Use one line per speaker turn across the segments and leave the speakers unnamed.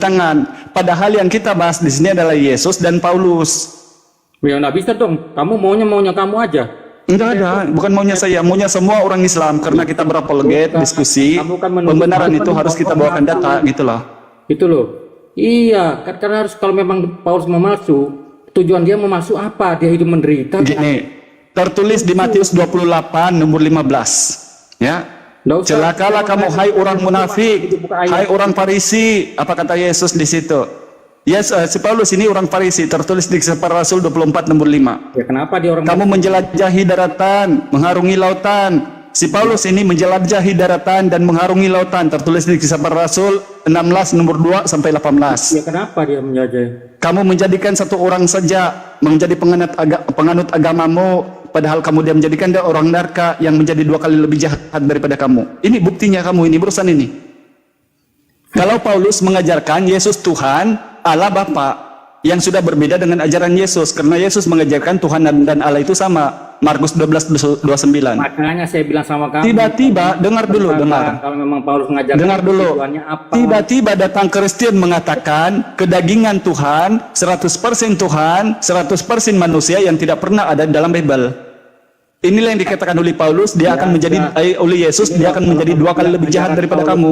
tangan. Padahal yang kita bahas di sini adalah Yesus dan Paulus.
Ya nggak bisa dong. Kamu maunya kamu aja.
Enggak ada, bukan maunya saya, maunya semua orang Islam. Karena kita berapologet, diskusi, pembenaran itu harus kita bawakan data gitu loh.
Itu loh. Iya, karena harus kalau memang Paulus mau masuk, tujuan dia mau masuk apa? Dia hidup menderita.
Gini, tertulis di Matius 28 nomor 15. Ya. Celakalah kamu hai orang munafik, hai orang Farisi. Apa kata Yesus di situ? Yes, si Paulus ini orang Farisi, tertulis di Kisah Para Rasul 24 nomor 5.
Ya kenapa dia orang
Kamu menjelajahi daratan, mengarungi lautan. Si Paulus ini menjelajahi daratan dan mengarungi lautan, tertulis di Kisah Para Rasul 16 nomor 2 sampai 18.
Ya kenapa dia menjelajahi?
Kamu menjadikan satu orang saja menjadi penganut agamamu, padahal kamu dia menjadikan dia orang narka yang menjadi 2 kali lebih jahat daripada kamu. Ini buktinya kamu ini berurusan ini. Kalau Paulus mengajarkan Yesus Tuhan, Allah Bapa, yang sudah berbeda dengan ajaran Yesus, karena Yesus mengajarkan Tuhan dan Allah itu sama. Markus 12:29.
Makanya saya bilang sama kamu.
Tiba-tiba, dengar dulu, dengar.
Kalau memang Paulus mengajarkan,
dengar dulu.
tujuannya apa?
Tiba-tiba datang Kristen mengatakan kedagingan Tuhan, 100% Tuhan, 100% manusia yang tidak pernah ada dalam Bible. Inilah yang dikatakan oleh Paulus, dia akan menjadi oleh Yesus, dia akan menjadi 2 kali lebih jahat daripada kamu.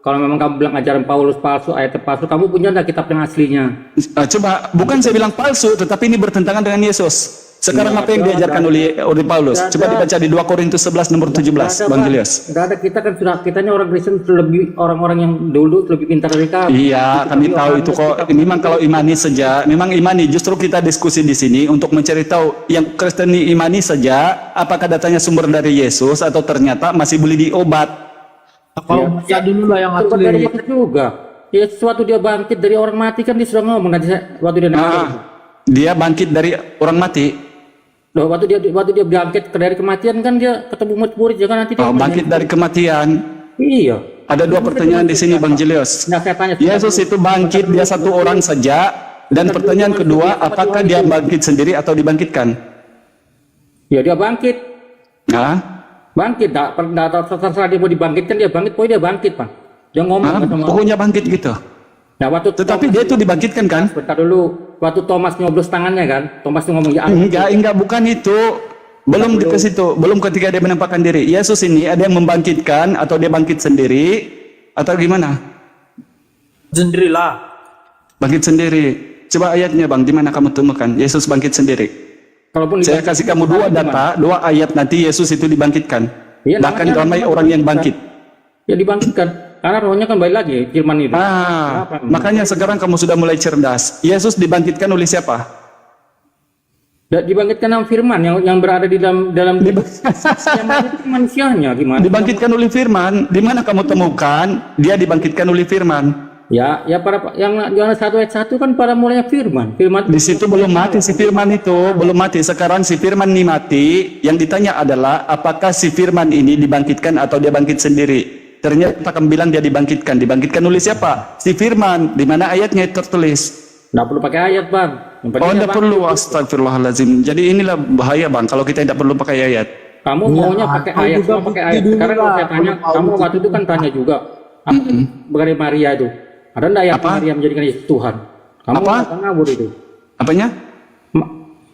Kalau memang kamu bilang ajaran Paulus palsu, ayat palsu, kamu punya enggak kitab yang aslinya?
Coba, bukan saya bilang palsu, tetapi ini bertentangan dengan Yesus. Sekarang apa yang diajarkan oleh Paulus? Coba dibaca di 2 Korintus 11 nomor 17, Bang Julius.
Enggak ada, kita kan sudah, kitanya orang Kristen lebih, orang-orang yang dulu lebih pintar dari kamu.
Iya, kami tahu itu kok. Memang kalau imani saja, memang imani. Justru kita diskusi di sini untuk mencari tahu yang Kristen imani saja, apakah datanya sumber dari Yesus atau ternyata masih boleh diobat.
Kalau baca dulu lah yang asli.
Dari Yesus juga. Ya, sesuatu dia bangkit dari orang mati kan dia sudah ngomong nanti waktu dia
dia bangkit dari orang mati.
Loh, waktu dia bangkit dari kematian kan dia ketemu murid ya kan nanti dia
bangkit dari kematian.
Iya.
Ada 2 pertanyaan di sini Bang Julius.
Nah, saya tanya,
Yesus itu bangkit dia satu orang saja, dan pertanyaan kedua, apakah dia bangkit sendiri atau dibangkitkan?
Ya dia bangkit.
Nah,
bangkit, terserah dia mau dibangkitkan, dia bangkit, pokoknya dia bangkit, Pak. Dia ngomong
pokoknya bangkit gitu.
Nah,
tetapi dia itu dibangkitkan kan?
Bentar dulu, waktu Thomas nyoblos tangannya kan, Thomas ngomong ya.
Enggak, bukan itu. Belum ke situ, belum ketika dia menampakkan diri. Yesus ini ada yang membangkitkan atau dia bangkit sendiri atau gimana?
Sendirilah.
Bangkit sendiri. Coba ayatnya Bang, di mana kamu temukan Yesus bangkit sendiri?
Kalaupun
saya kasih kamu 2 data, 2 ayat nanti Yesus itu dibangkitkan.
Ya,
bahkan ramai orang yang bangkit.
Ya dibangkitkan. Karena rohnya kan balik lagi firman itu.
Makanya sekarang kamu sudah mulai cerdas. Yesus dibangkitkan oleh siapa?
Dibangkitkan oleh firman yang berada di dalam yang itu manusianya gimana?
Dibangkitkan oleh firman. Di mana kamu temukan dia dibangkitkan oleh firman?
Ya para yang Yohanes 1 ayat 1 kan pada mulanya firman.
Di situ belum mati si firman itu, belum mati. Sekarang si firman ini mati. Yang ditanya adalah apakah si firman ini dibangkitkan atau dia bangkit sendiri? Ternyata kamu bilang dia dibangkitkan. Dibangkitkan oleh siapa? Si firman. Di mana ayatnya tertulis?
Nggak perlu pakai ayat, Bang.
Tidak perlu. Astagfirullahaladzim. Jadi inilah bahaya, Bang, kalau kita tidak perlu pakai ayat.
Kamu maunya pakai ayat, semua pakai ayat. Sekarang kalau saya tanya, kamu waktu itu kan tanya juga mengenai Maria itu. Ada enggak ayat Maria menjadikan Yesus Tuhan? Kamu ngawur itu.
Apanya?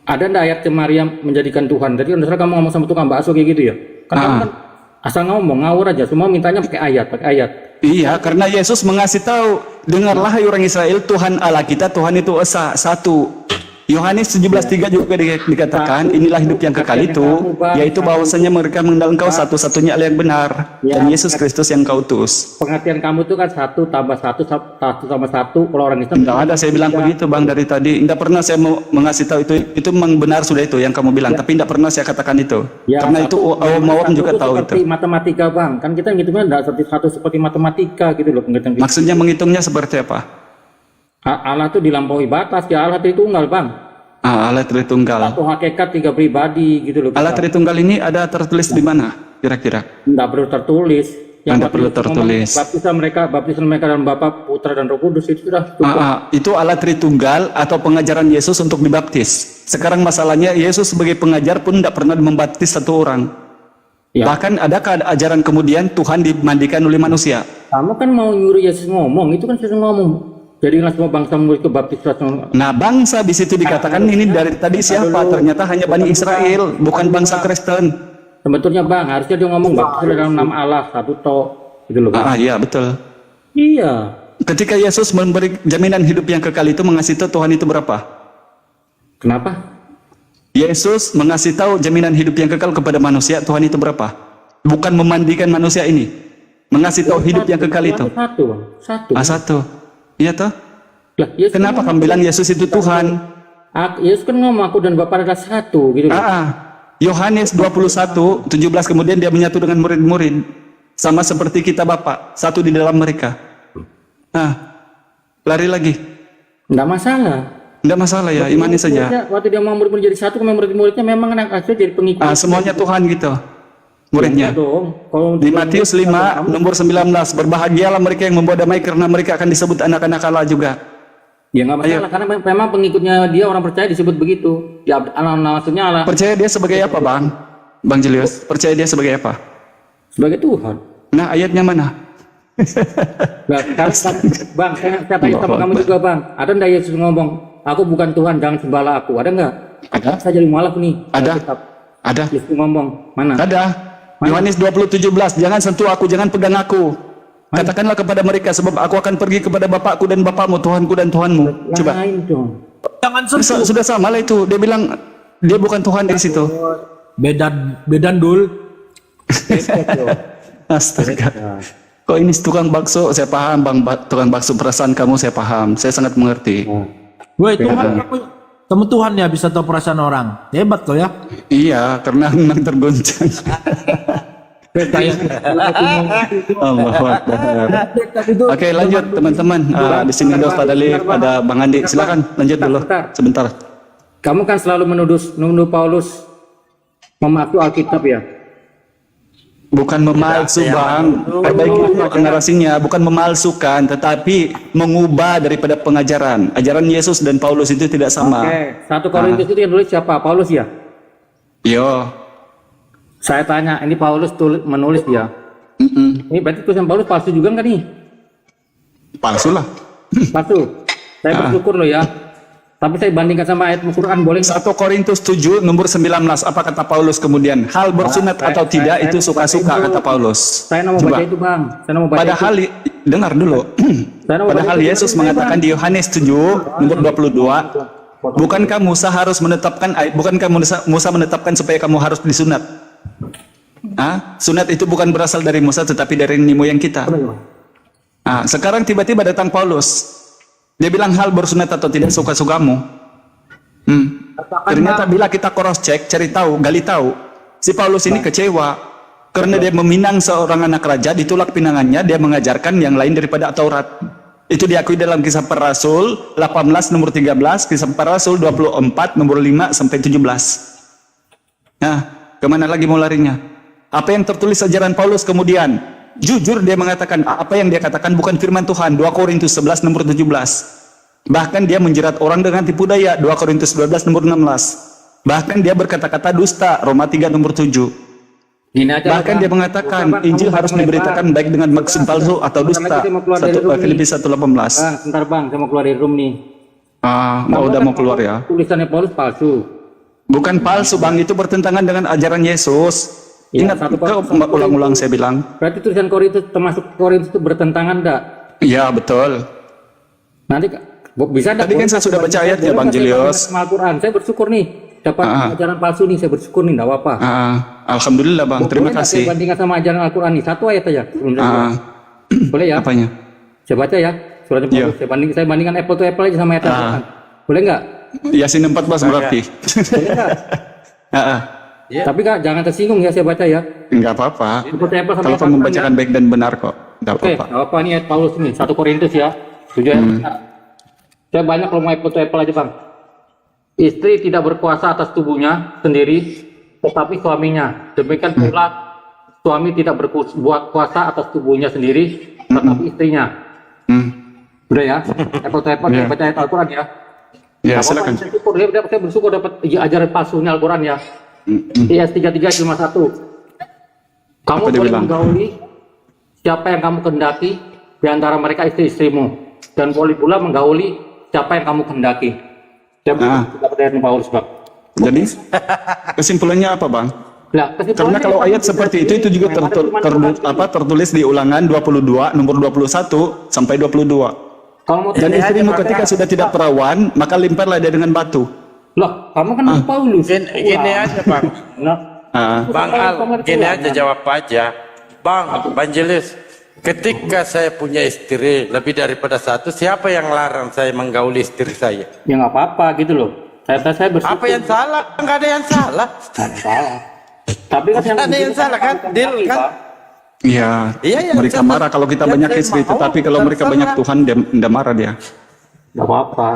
Ada enggak ayat Maria menjadikan Tuhan? Jadi kan kamu ngomong sama tukang bakso kayak gitu ya? Kamu kan asal ngomong, ngawur aja. Semua mintanya pakai ayat.
Iya, karena Yesus mengasih tahu, dengarlah hai orang Israel, Tuhan Allah kita, Tuhan itu esa, satu. Yohanes 17:3 juga dikatakan, inilah hidup yang kekal itu, yaitu bahwasanya mereka mengenal Engkau satu-satunya Allah yang benar, dan Yesus Kristus yang Kau utus.
Pengertian kamu itu kan 1 tambah 1, 1 sama 1, kalau orang Islam.
Tidak ada saya bilang begitu, Bang, dari tadi. Tidak pernah saya mau mengasih tahu itu memang benar sudah itu yang kamu bilang, tapi tidak pernah saya katakan itu. Karena itu awam juga tahu itu.
Seperti matematika, Bang. Kan kita ngitungnya tidak seperti matematika gitu loh.
Maksudnya menghitungnya seperti apa?
Allah itu dilampaui batas, ya Allah Tritunggal, Bang.
Allah Tritunggal.
Satu hakikat 3 pribadi gitu loh.
Allah Tritunggal ini ada tertulis di mana kira-kira?
Tidak perlu tertulis.
Tidak perlu tertulis.
Baptisan mereka dalam Bapa, Putra dan Roh Kudus itu sudah cukup.
Itu Allah Tritunggal atau pengajaran Yesus untuk dibaptis. Sekarang masalahnya Yesus sebagai pengajar pun tidak pernah membaptis satu orang. Bahkan adakah ajaran kemudian Tuhan dimandikan oleh manusia?
Kamu kan mau nyuruh Yesus ngomong, itu kan Yesus ngomong. Jadilah semua bangsa murid ke baptis.
Nah, bangsa di situ dikatakan ini dari tadi siapa? Ternyata hanya Bani Israel, bukan bangsa Kristen.
Sebetulnya Bang, harusnya dia ngomong baptis dalam nama Allah, satu toh. Gitu loh, Bang.
Iya, betul.
Iya.
Ketika Yesus memberi jaminan hidup yang kekal itu mengasih tahu Tuhan itu berapa?
Kenapa?
Yesus mengasih tahu jaminan hidup yang kekal kepada manusia, Tuhan itu berapa? Bukan memandikan manusia ini. Mengasih tahu hidup yang kekal itu.
Satu, Bang. Satu.
Satu. Iya toh?
Lah, Yesus
Kenapa kamu bilang Yesus itu Tuhan?
Yesus kan ngomong aku dan Bapa adalah satu, gitu.
Yohanes 21, 17 kemudian dia menyatu dengan murid-murid. Sama seperti kita Bapak, satu di dalam mereka. Lari lagi.
Enggak masalah.
Enggak masalah ya, imani saja.
Waktu dia mau murid-murid jadi satu, murid-muridnya memang anak asli jadi pengikut.
Semuanya Tuhan gitu. Muridnya. Di Matius 5 nomor 19, berbahagialah mereka yang membawa damai karena mereka akan disebut anak-anak Allah juga.
Ya nggak masalah, karena memang pengikutnya dia orang percaya disebut begitu. Ya maksudnya Allah.
Percaya dia sebagai apa, Bang Julius? Percaya dia sebagai apa?
Sebagai Tuhan.
Nah, ayatnya mana?
Nah, Bang, saya tanya sama kamu juga, Bang. Ada enggak Yesus ngomong, aku bukan Tuhan, jangan sembahlah aku? Ada enggak?
Ada.
Saya jadi mualaf nih.
Ada.
Yesus ngomong, mana?
Ada. Yohanes 20:17, jangan sentuh aku, jangan pegang aku. Katakanlah kepada mereka, sebab aku akan pergi kepada Bapakku dan Bapakmu, Tuhanku dan Tuhanmu. Coba.
Lain dong.
Jangan sentuh.
Sudah sama lah itu. Dia bilang dia bukan Tuhan di situ.
Bedan dul.
Astaga. Kok ini tukang bakso? Saya paham, Bang. Tukang bakso, perasaan kamu saya paham. Saya sangat mengerti.
Woi, Tuhan, kamu Tuhan ya bisa tahu perasaan orang. Hebat kau ya.
Iya, karena memang tergoncang. Allahu Akbar. Oke, lanjut teman-teman. Di sini ada Ustaz Alif, ada Bang Andi. Silakan lanjut dulu. Sebentar.
Kamu kan selalu menuduh Paulus memaksa Alkitab ya?
Bukan memalsu, Bang. Perbaiki dulu narasinya, bukan memalsukan, tetapi mengubah daripada pengajaran. Ajaran Yesus dan Paulus itu tidak sama.
Oke, 1 Korintus itu yang nulis siapa? Paulus ya?
Yo.
Saya tanya, ini Paulus menulis ya? Ini berarti tulisan Paulus palsu juga nggak nih?
Palsu lah.
Palsu. Saya bersyukur loh ya. Tapi saya bandingkan sama ayat Al-Quran, boleh
1 Korintus 7 nomor 19, apa kata Paulus kemudian? Hal bersunat atau tidak itu suka-suka kata Paulus.
Saya mau baca itu, Bang. Saya mau baca.
Padahal dengar dulu. Padahal Yesus mengatakan di Yohanes 7 nomor 22, bukankah Musa harus menetapkan, bukankah Musa menetapkan supaya kamu harus disunat? Sunat itu bukan berasal dari Musa tetapi dari nenek moyang kita. Sekarang tiba-tiba datang Paulus. Dia bilang hal bersunat atau tidak suka-sukamu. Ternyata bila kita cross check, cari tahu, gali tahu, si Paulus ini kecewa karena dia meminang seorang anak raja, ditolak pinangannya, dia mengajarkan yang lain daripada Taurat. Itu diakui dalam Kisah Para Rasul 18 nomor 13, Kisah Para Rasul 24 nomor 5 sampai 17. Nah, kemana lagi mau larinya? Apa yang tertulis ajaran Paulus kemudian? Jujur dia mengatakan apa yang dia katakan bukan firman Tuhan. 2 Korintus 11 nomor 17. Bahkan dia menjerat orang dengan tipu daya. 2 Korintus 12 nomor 16. Bahkan dia berkata-kata dusta. Roma 3 nomor 7. Bahkan dia mengatakan Injil harus diberitakan baik dengan maksud palsu atau dusta. Filipi 1:18.
Bentar Bang, saya mau keluar dari room nih.
Udah mau keluar ya.
Tulisannya Paulus palsu.
Bukan palsu, Bang, itu bertentangan dengan ajaran Yesus. Ingat, ulang-ulang saya bilang.
Berarti tulisan Korintus termasuk Korintus itu bertentangan enggak?
Iya, betul.
Nanti bisa enggak?
Tadi kan saya sudah baca ayatnya, Bang Julius.
Al-Quran, saya bersyukur nih dapat ajaran palsu nih, saya bersyukur nih, enggak apa-apa.
Alhamdulillah, Bang, terima kasih.
Saya bandingkan sama ajaran Al-Quran nih, satu ayat aja. Boleh ya?
Apanya?
Saya baca ya, suratnya Paulus. Saya bandingkan apple to apple aja sama ayat Al-Quran. Boleh enggak?
Yasin 14 berarti.
Boleh enggak? Tapi Kak, jangan tersinggung ya saya baca ya.
Enggak apa-apa. Kalau kamu membacakan baik dan benar kok. Enggak apa-apa.
Apa ini ayat Paulus ini? 1 Korintus ya. 7 ayat. Saya banyak kalau mau apple to apple aja, Bang. Istri tidak berkuasa atas tubuhnya sendiri, tetapi suaminya. Demikian pula suami tidak berkuasa atas tubuhnya sendiri, tetapi istrinya. Udah ya? Apple to apple, saya baca ayat Al-Quran ya.
Ya, silakan.
Saya bersyukur dapat ajaran palsunya Al-Quran ya. IS 33 cuma 1. Kamu boleh menggauli siapa yang kamu kehendaki di antara mereka istri-istrimu, dan boleh pula menggauli siapa yang kamu kehendaki. Dapat dari Paulus, Bang.
Jadi kesimpulannya apa, Bang?
Nah,
Karena kalau ayat seperti itu juga tertulis di Ulangan 22 nomor 21 sampai 22.
Kalau mau
Dan istrimu ketika sudah tidak perawan, maka lemparlah dia dengan batu.
lah, kamu kan Paulus.
Gini aja Bang.
Nah,
Bang Al, gini aja jawab aja. Bang, Evangelis, ketika saya punya istri lebih daripada satu, siapa yang larang saya menggauli istri saya?
ya nggak apa-apa gitu loh. Saya bersyukur.
Apa yang salah? Enggak ada yang salah.
Nggak salah. Tapi kan
Ada yang salah kan? Deal kan?
Iya,
Iya, iya,
mereka
saya-
marah kalau kita
ya,
banyak
saya
istri,
mau,
tetapi kalau mereka
terserah.
banyak Tuhan, dia tidak marah dia.
nggak apa-apa.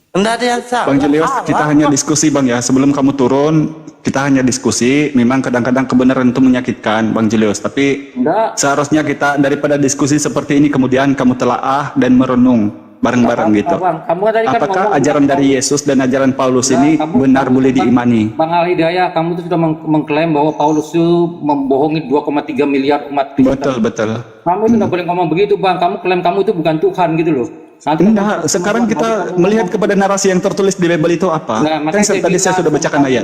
Enggak ada yang salah.
Bang Julius, kita hanya diskusi Bang ya. Sebelum kamu turun, kita hanya diskusi. Memang kadang-kadang kebenaran itu menyakitkan Bang Julius. Tapi
Enggak.
seharusnya kita daripada diskusi seperti ini kemudian kamu telaah dan merenung bareng-bareng gitu.
Bang, kamu kan tadi kan
Apakah
ngomong-
ajaran dari Yesus dan ajaran Paulus ini benar boleh diimani?
Bang Al Hidayah, kamu tuh sudah mengklaim bahwa Paulus itu membohongi 2,3 miliar umat Kristen.
Betul.
Kamu itu nggak boleh ngomong begitu, Bang. Kamu klaim kamu itu bukan Tuhan gitu loh. Nanti
Enggak, sekarang kita melihat kepada narasi yang tertulis di Bible itu apa?
Nah,
Kan tadi saya sudah bacakan ayat.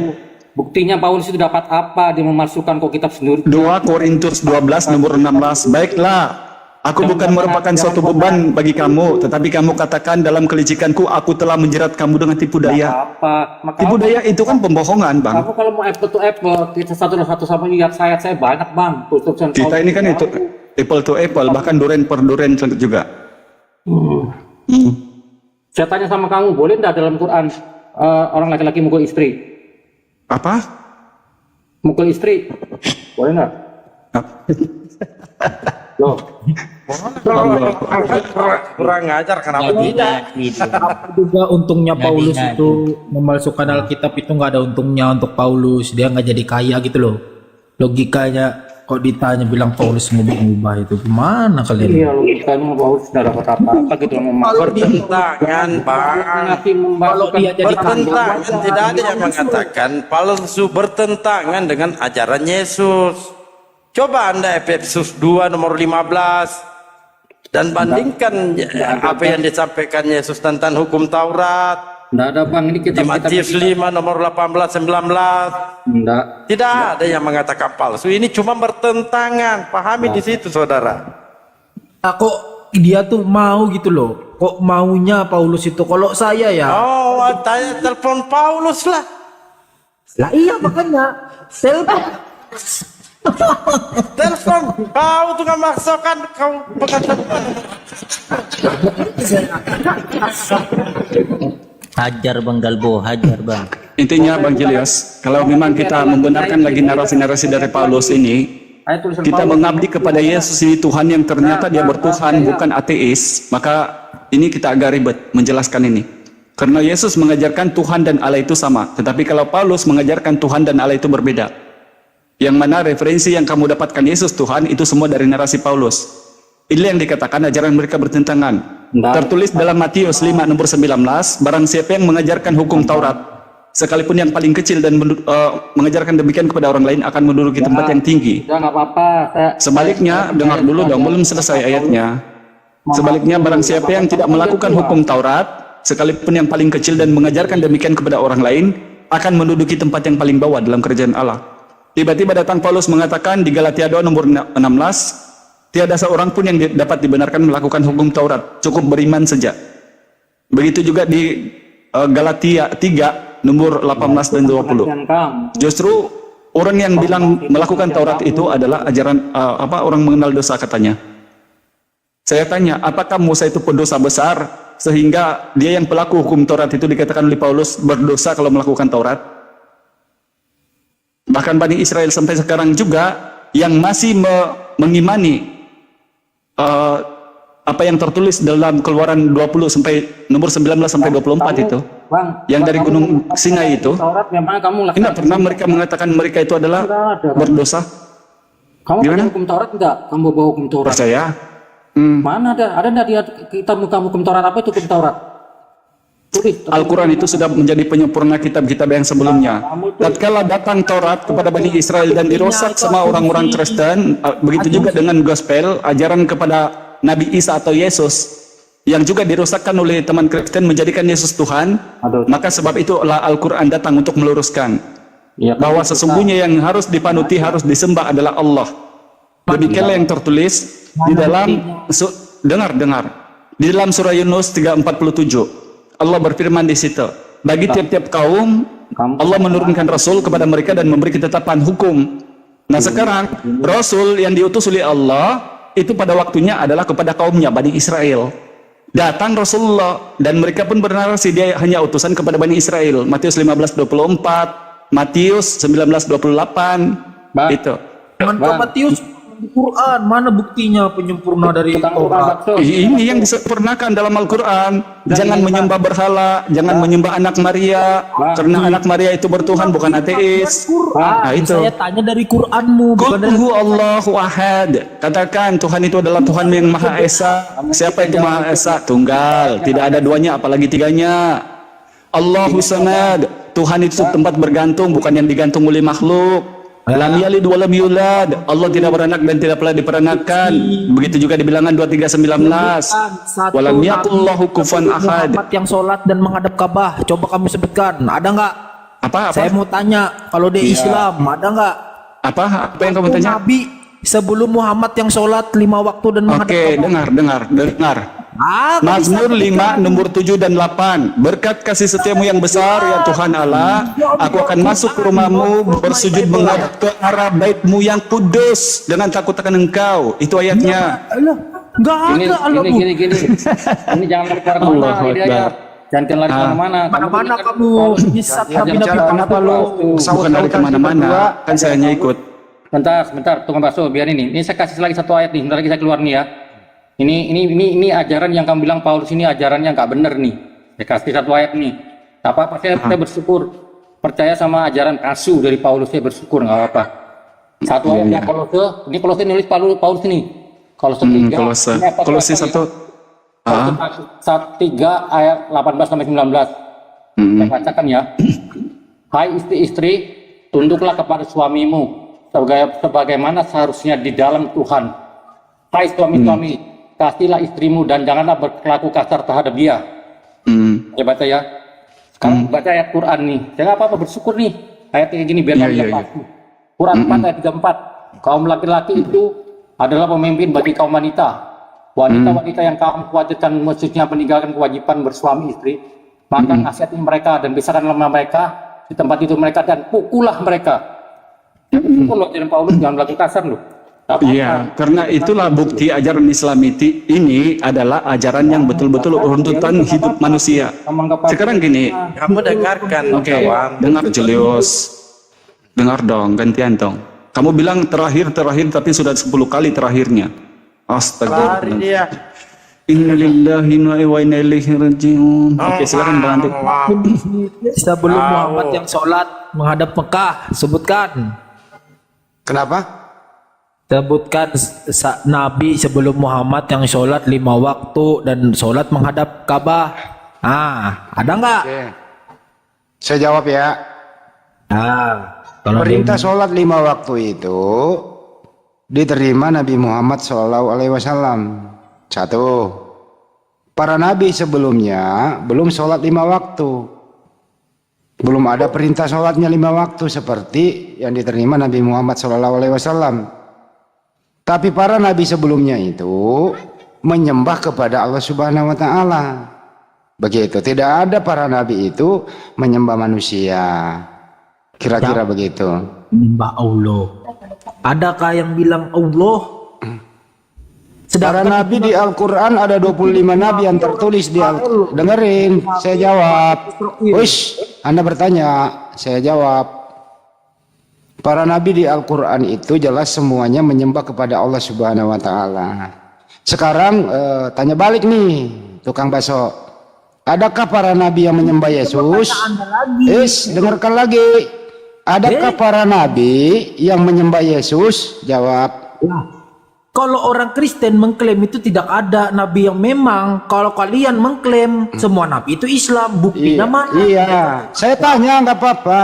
Buktinya Paulus itu dapat apa? Dia memasukkan kok kitab sendiri.
2 Korintus 12 nomor 16. Baiklah, aku bukan merupakan suatu beban bagi kamu, tetapi kamu katakan dalam kelicikanku aku telah menjerat kamu dengan tipu daya.
Apa? Maka
Tipu daya itu kan pembohongan, Bang.
kamu kalau mau apple to apple, kita satu sama lihat saya banyak, Bang. Tulisan
Kita ini kan itu apple to apple, bahkan duren per duren juga.
Saya tanya sama kamu, boleh nggak dalam Quran orang laki-laki mukul istri?
Apa?
Mukul istri, boleh nggak? Loh,
Kurang ngajar kenapa tidak?
Apa juga untungnya Paulus itu memalsukan Alkitab itu nggak ada untungnya untuk Paulus, dia nggak jadi kaya gitu loh. Logikanya kok ditanya bilang Paulus ngubah itu gimana kalian?
iya lo kan mau Paulus sudah dapat apa gitu mau
Bertentangan Bang.
Kalau dia jadi
Bertentangan, tidak ada yang mengatakan palsu bertentangan dengan ajaran Yesus. Coba Anda Efesus 2 nomor 15 dan bandingkan apa yang disampaikan Yesus tentang hukum Taurat
Nggak ada, Bang, ini
di Matius 5 nomor 18 19.
Nggak.
Tidak ada yang mengatakan palsu. Ini cuma bertentangan. Pahami di situ, saudara.
Nah, kok dia tuh mau gitu loh? Kok maunya Paulus itu? Kalau saya ya,
Oh, tanya telepon Paulus lah.
lah iya makanya telepon.
Telepon. Kau tuh nggak maksakan. Kau berkata
Hajar Bang Galbo, hajar Bang.
Intinya Bang Julius, kalau memang kita membenarkan lagi narasi-narasi dari Paulus ini,
Ayo tulisan
kita
Paulus.
mengabdi kepada Yesus ini Tuhan yang ternyata dia bertuhan bukan ateis, maka ini kita agak ribet menjelaskan ini. Karena Yesus mengajarkan Tuhan dan Allah itu sama, tetapi kalau Paulus mengajarkan Tuhan dan Allah itu berbeda. Yang mana referensi yang kamu dapatkan Yesus Tuhan itu semua dari narasi Paulus. Inilah yang dikatakan ajaran mereka bertentangan. Tertulis dalam Matius 5 nomor 19, barang siapa yang mengajarkan hukum Taurat, sekalipun yang paling kecil dan mengajarkan demikian kepada orang lain akan menduduki tempat yang tinggi.
Udah nggak apa-apa.
Sebaliknya, dengar dulu dong, belum selesai ayatnya. Sebaliknya, barang siapa yang tidak melakukan hukum Taurat, sekalipun yang paling kecil dan mengajarkan demikian kepada orang lain, akan menduduki tempat yang paling bawah dalam kerajaan Allah. Tiba-tiba datang Paulus mengatakan di Galatia 2 nomor 16, tiada seorang pun yang dapat dibenarkan melakukan hukum Taurat, cukup beriman saja. Begitu juga di Galatia 3 nomor 18 dan 20.
Perhatian kamu.
Justru orang yang bilang melakukan Taurat itu adalah ajaran orang mengenal dosa katanya. Saya tanya, apakah Musa itu pendosa besar sehingga dia yang pelaku hukum Taurat itu dikatakan oleh Paulus berdosa kalau melakukan Taurat? Bahkan Bani Israel sampai sekarang juga yang masih mengimani apa yang tertulis dalam Keluaran 20 sampai nomor 19 sampai 24 itu,
Bang,
yang dari Gunung Sinai itu,
Taurat memang kamu
tidak pernah mereka mengatakan mereka itu adalah berdosa.
Kamu
Gimana?
punya hukum Taurat enggak? Kamu bawa hukum Taurat?
Percaya?
Mana ada? Ada enggak dia kita hukum Taurat? Apa itu hukum Taurat? Tulis.
Al-Quran itu sudah menjadi penyempurna kitab-kitab yang sebelumnya. Tatkala datang Taurat kepada Bani Israel dan dirusak sama orang-orang Kristen, begitu juga dengan gospel, ajaran kepada Nabi Isa atau Yesus, yang juga dirusakkan oleh teman Kristen menjadikan Yesus Tuhan, maka sebab itulah Al-Quran datang untuk meluruskan
Ya,
bahwa sesungguhnya yang harus dipanuti, harus disembah adalah Allah. Demikianlah yang tertulis di dalam dengar di dalam surah Yunus 3:47. Allah berfirman di situ, bagi tiap-tiap kaum Allah menurunkan rasul kepada mereka dan memberi ketetapan hukum. Nah sekarang rasul yang diutus oleh Allah itu pada waktunya adalah kepada kaumnya Bani Israel. Datang Rasulullah dan mereka pun bernarasi dia hanya utusan kepada Bani Israel. Matius 15:24, Matius 19:28 itu.
Mantap Matius di Quran, mana buktinya penyempurna dari Taurat?
Ini yang disempurnakan dalam Al-Quran. Jangan menyembah berhala, jangan menyembah anak Maria, karena anak Maria itu bertuhan, bukan ateis. Nah, itu.
Saya tanya dari Quranmu, bukan dari
Qul Allahu ahad. Katakan Tuhan itu adalah Tuhan yang Maha Esa. Siapa itu Maha Esa? Tunggal, tidak ada duanya apalagi tiganya. Allahu samad. Tuhan itu tempat bergantung, bukan yang digantung oleh makhluk. Lam yalid wa lam yulad. Allah tidak beranak dan tidak pernah diperanakan. Begitu juga di bilangan 23:19. Walam yakullahu kufuwan ahad.
Muhammad yang sholat dan menghadap Ka'bah, coba kamu sebutkan, ada nggak?
Apa?
Saya mau tanya, kalau di Islam ada nggak?
Apa yang kamu tanya?
Nabi sebelum Muhammad yang sholat 5 waktu dan menghadap
Oke,
Ka'bah.
dengar.
Ah,
Mazmur 5 nomor 7 dan 8. Berkat kasih setiamu yang besar ya Tuhan Allah, aku akan masuk ke rumahmu, bersujud menghadap ke arah baitmu yang kudus dengan takut akan engkau. Itu ayatnya.
Alah, nggak ada Allah.
Gini. Ini jangan lari kemana-mana ide ayat. Jangan lari kemana-mana.
Mana-mana kamu nyesat Nabi-Nabi
Kenapa lo bukan dari kemana-mana? Kan saya hanya ikut.
Sebentar, tunggu Baso, biar ini. Ini saya kasih lagi satu ayat nih, sebentar lagi saya keluar nih ya. Ini ajaran yang kamu bilang Paulus ini ajarannya nggak bener nih. Saya kasih satu ayat nih. Tak apa-apa, saya bersyukur. Percaya sama ajaran palsu dari Paulus, saya bersyukur nggak apa-apa. Satu ayat yang Kolose nulis Paulus ini. Kolose 3.
Kolose 1.
3 ayat 18 sampai 19. Saya bacakan ya. Hai istri-istri, tunduklah kepada suamimu sebagaimana seharusnya di dalam Tuhan. Hai suami-suami, kasihlah istrimu dan janganlah berlaku kasar terhadap dia. Ya baca ya. Sekarang baca ayat Quran nih. Jangan apa-apa, bersyukur nih. Ayat kayak gini biar kamu pasti. Quran 4 ayat 34. Kaum laki-laki itu adalah pemimpin bagi kaum wanita. Wanita-wanita yang kamu khawatirkan maksudnya meninggalkan kewajiban bersuami istri, maka nasihati mereka dan besarkanlah mereka di tempat itu mereka dan pukullah mereka. Pukul loh, jangan Paulus, jangan berlaku kasar loh.
Iya, karena itulah bukti ajaran Islam ini adalah ajaran yang betul-betul runtutan hidup manusia. Sekarang gini,
Kamu dengarkan,
oke,
kawan.
dengar Julius, dengar dong, gantian dong. Kamu bilang terakhir, tapi sudah 10 kali terakhirnya. Astaga.
Lari dia.
Innalillahi wa inna ilaihi rajiun. Oke, silakan Bang Andi.
Sebelum Muhammad yang sholat menghadap Mekah, sebutkan.
Kenapa?
Sebutkan Nabi sebelum Muhammad yang sholat 5 waktu dan sholat menghadap Ka'bah. Ada nggak?
Oke. Saya jawab ya.
Kalau
Perintah sholat 5 waktu itu diterima Nabi Muhammad SAW. 1. Para nabi sebelumnya belum sholat 5 waktu. Belum ada perintah sholatnya 5 waktu seperti yang diterima Nabi Muhammad SAW. Tapi para nabi sebelumnya itu menyembah kepada Allah Subhanahu wa taala. Begitu. Tidak ada para nabi itu menyembah manusia. Kira-kira begitu.
menyembah Allah. Adakah yang bilang Allah?
Para nabi di Al-Quran ada 25 nabi yang tertulis di Al-Quran. Dengerin, saya jawab. Wish, Anda bertanya, saya jawab. Para nabi di Al-Quran itu jelas semuanya menyembah kepada Allah Subhanahu wa taala. Sekarang tanya balik nih, tukang bakso. Adakah para nabi yang menyembah Yesus? Dengarkan lagi. Adakah para nabi yang menyembah Yesus? Jawab.
Kalau orang Kristen mengklaim itu tidak ada nabi yang memang. Kalau kalian mengklaim semua nabi itu Islam, buktinya mana?
Iya, saya tanya nggak apa-apa.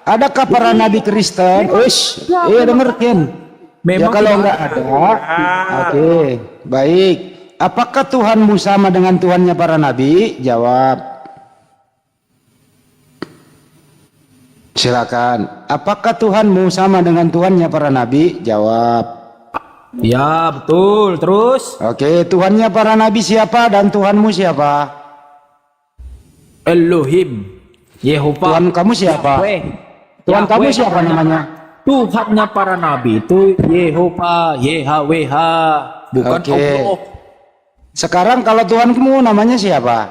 Adakah para nabi Kristen? Uish, iya dengerin. Ya
Memang
kalau
tidak
nggak ada, oke, baik. Apakah Tuhanmu sama dengan Tuhannya para nabi? Jawab. Silakan. Apakah Tuhanmu sama dengan Tuhannya para nabi? Jawab.
Ya betul. Terus
Oke, Tuhannya para nabi siapa dan Tuhanmu siapa?
Elohim, Yehova,
Tuhan kamu siapa?
Yahweh.
Tuhan kamu
Yahweh
siapa namanya?
Tuhannya para nabi itu Yehova, YHWH, bukan
Oke.
Allah.
Sekarang kalau Tuhan kamu namanya siapa?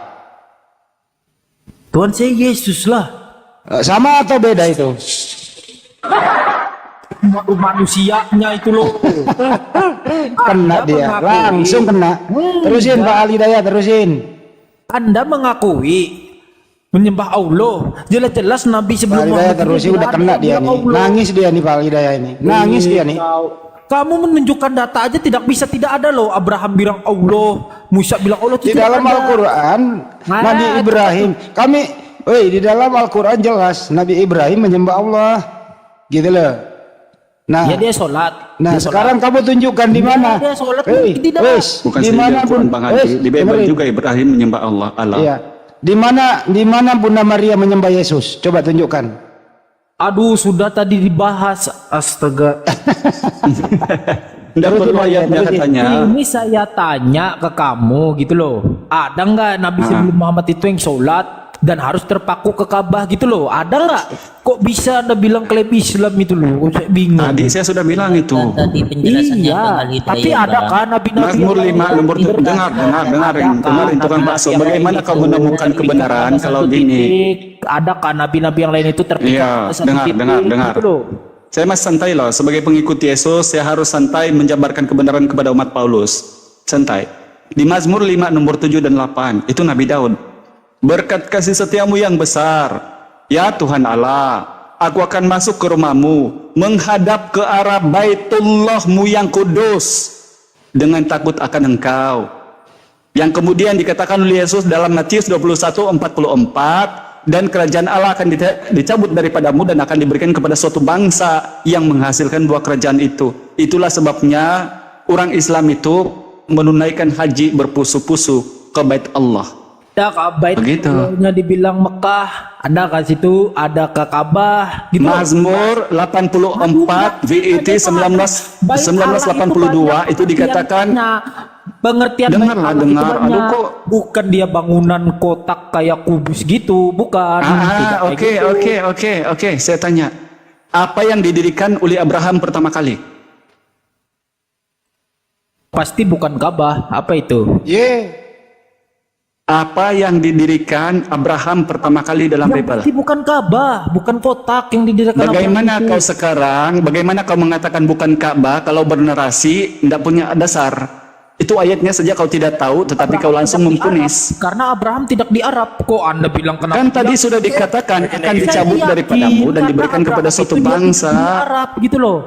Tuhan saya Yesus lah.
Sama atau beda itu?
Manusianya itu loh.
Kena
Anda
dia,
mengakui-
langsung kena. Terusin Pak Ali Daya, terusin.
Anda mengakui menyembah Allah. Jelas-jelas Nabi
Pak
sebelum
Ali Daya
Muhammad
terusin,
itu
udah
tidak
kena
ada
dia
yang
nih.
Allah.
Nangis dia nih Pak Ali Daya ini. Nangis dia nih.
Kamu menunjukkan data aja tidak ada loh. Abraham bilang Allah, Musa bilang Allah.
Di
itu tidak
dalam
ada.
Al-Quran,
Nah,
Nabi Ibrahim, di dalam Al-Quran jelas Nabi Ibrahim menyembah Allah. Gitu loh. Nah,
Ya dia sholat.
nah
Dia
sekarang kamu tunjukkan di mana?
dia sholat tidak.
Bukan
di
saja
mana
Tuhan Bang Haji, di Bible
dengerin.
juga Ibrahim menyembah Allah.
Iya. Di mana Bunda Maria menyembah Yesus? Coba tunjukkan.
Aduh, sudah tadi dibahas. Astaga.
Tidak perlu ayatnya
terusin.
katanya.
Ini saya tanya ke kamu gitu loh. Ada nggak Nabi sebelum Muhammad itu yang sholat dan harus terpaku ke Ka'bah gitu loh? Ada nggak? Kok bisa Anda bilang klaim Islam itu loh? Saya bingung.
Tadi saya sudah bilang itu.
Tadi penjelasannya
Iya,
Bang Ali
tapi
Daya,
ada
Bang.
kan Nabi-Nabi
Mazmur
yang
5 nomor
lain?
dengarin tukang bakso. Bagaimana kau menemukan kebenaran kalau gini?
Ada kan Nabi-Nabi yang lain itu terpikat
Iya,
ke satu titik
dengar.
gitu loh.
Saya masih santai loh. Sebagai pengikut Yesus, saya harus santai menjabarkan kebenaran kepada umat Paulus. Santai. Di Mazmur 5 nomor 7 dan 8, itu Nabi Daud. Berkat kasih setiamu yang besar, ya Tuhan Allah, aku akan masuk ke rumahmu, menghadap ke arah Baitullahmu yang kudus, dengan takut akan engkau. Yang kemudian dikatakan oleh Yesus dalam Matius 21:44, dan kerajaan Allah akan dicabut daripadamu dan akan diberikan kepada suatu bangsa yang menghasilkan buah kerajaan itu. Itulah sebabnya orang Islam itu menunaikan haji berpusu-pusu ke bait Allah.
Ada ke bait
Begitu.
Allahnya dibilang Mekah, ada ke situ, ada ke Ka'bah gitu.
Mazmur 84 VET 1982 itu dikatakan.
Pengertian
Dengarlah,
bait Allah itu
dengar.
banyak.
Aduh, kok.
Bukan dia bangunan kotak kayak kubus gitu, bukan. Tidak kayak gitu.
Oke. Saya tanya, apa yang didirikan oleh Abraham pertama kali?
Pasti bukan Ka'bah. Apa itu?
Apa yang didirikan Abraham pertama kali dalam
Yang
Bible?
pasti bukan Ka'bah, bukan kotak yang didirikan.
Bagaimana
Abraham itu.
kau sekarang, bagaimana kau mengatakan bukan Ka'bah kalau bernarasi tidak punya dasar? Itu ayatnya saja kau tidak tahu, tetapi kau langsung
Tidak di
mempunis.
Arab, karena Abraham tidak di Arab. Kok Anda bilang kenapa?
Kan tadi sudah dikatakan akan dicabut
Saya
daripadamu
yakin
dan diberikan
karena
kepada
Abraham
suatu
itu dia
bangsa.
di Arab gitu loh.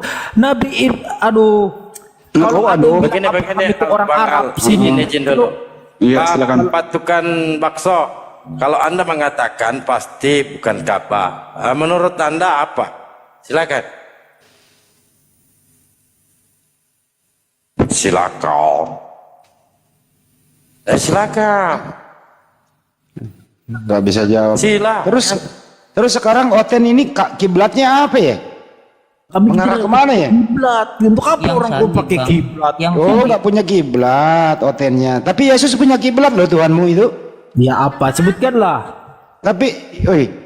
Aduh.
Engkau
Kalau ada
aduh.
yang
Begini,
Abraham itu orang
Bang
Arab
Al.
sini.
Ini izin dulu.
Iya,
Pak
silakan.
Patukan bakso. Kalau Anda mengatakan pasti bukan Ka'bah. Menurut Anda apa? Silakan. Silakan.
Nggak bisa jawab.
Silakan.
Terus sekarang Oten ini kiblatnya apa ya?
Kami
Mengarah
tidak
kemana ya?
Kiblat. Untuk apa
Yang
orang
tadi,
tuh pakai
Bang.
kiblat?
Yang
Oh, nggak punya kiblat Otennya. Tapi Yesus punya kiblat loh Tuhanmu itu.
Ya apa? Sebutkanlah.
Tapi,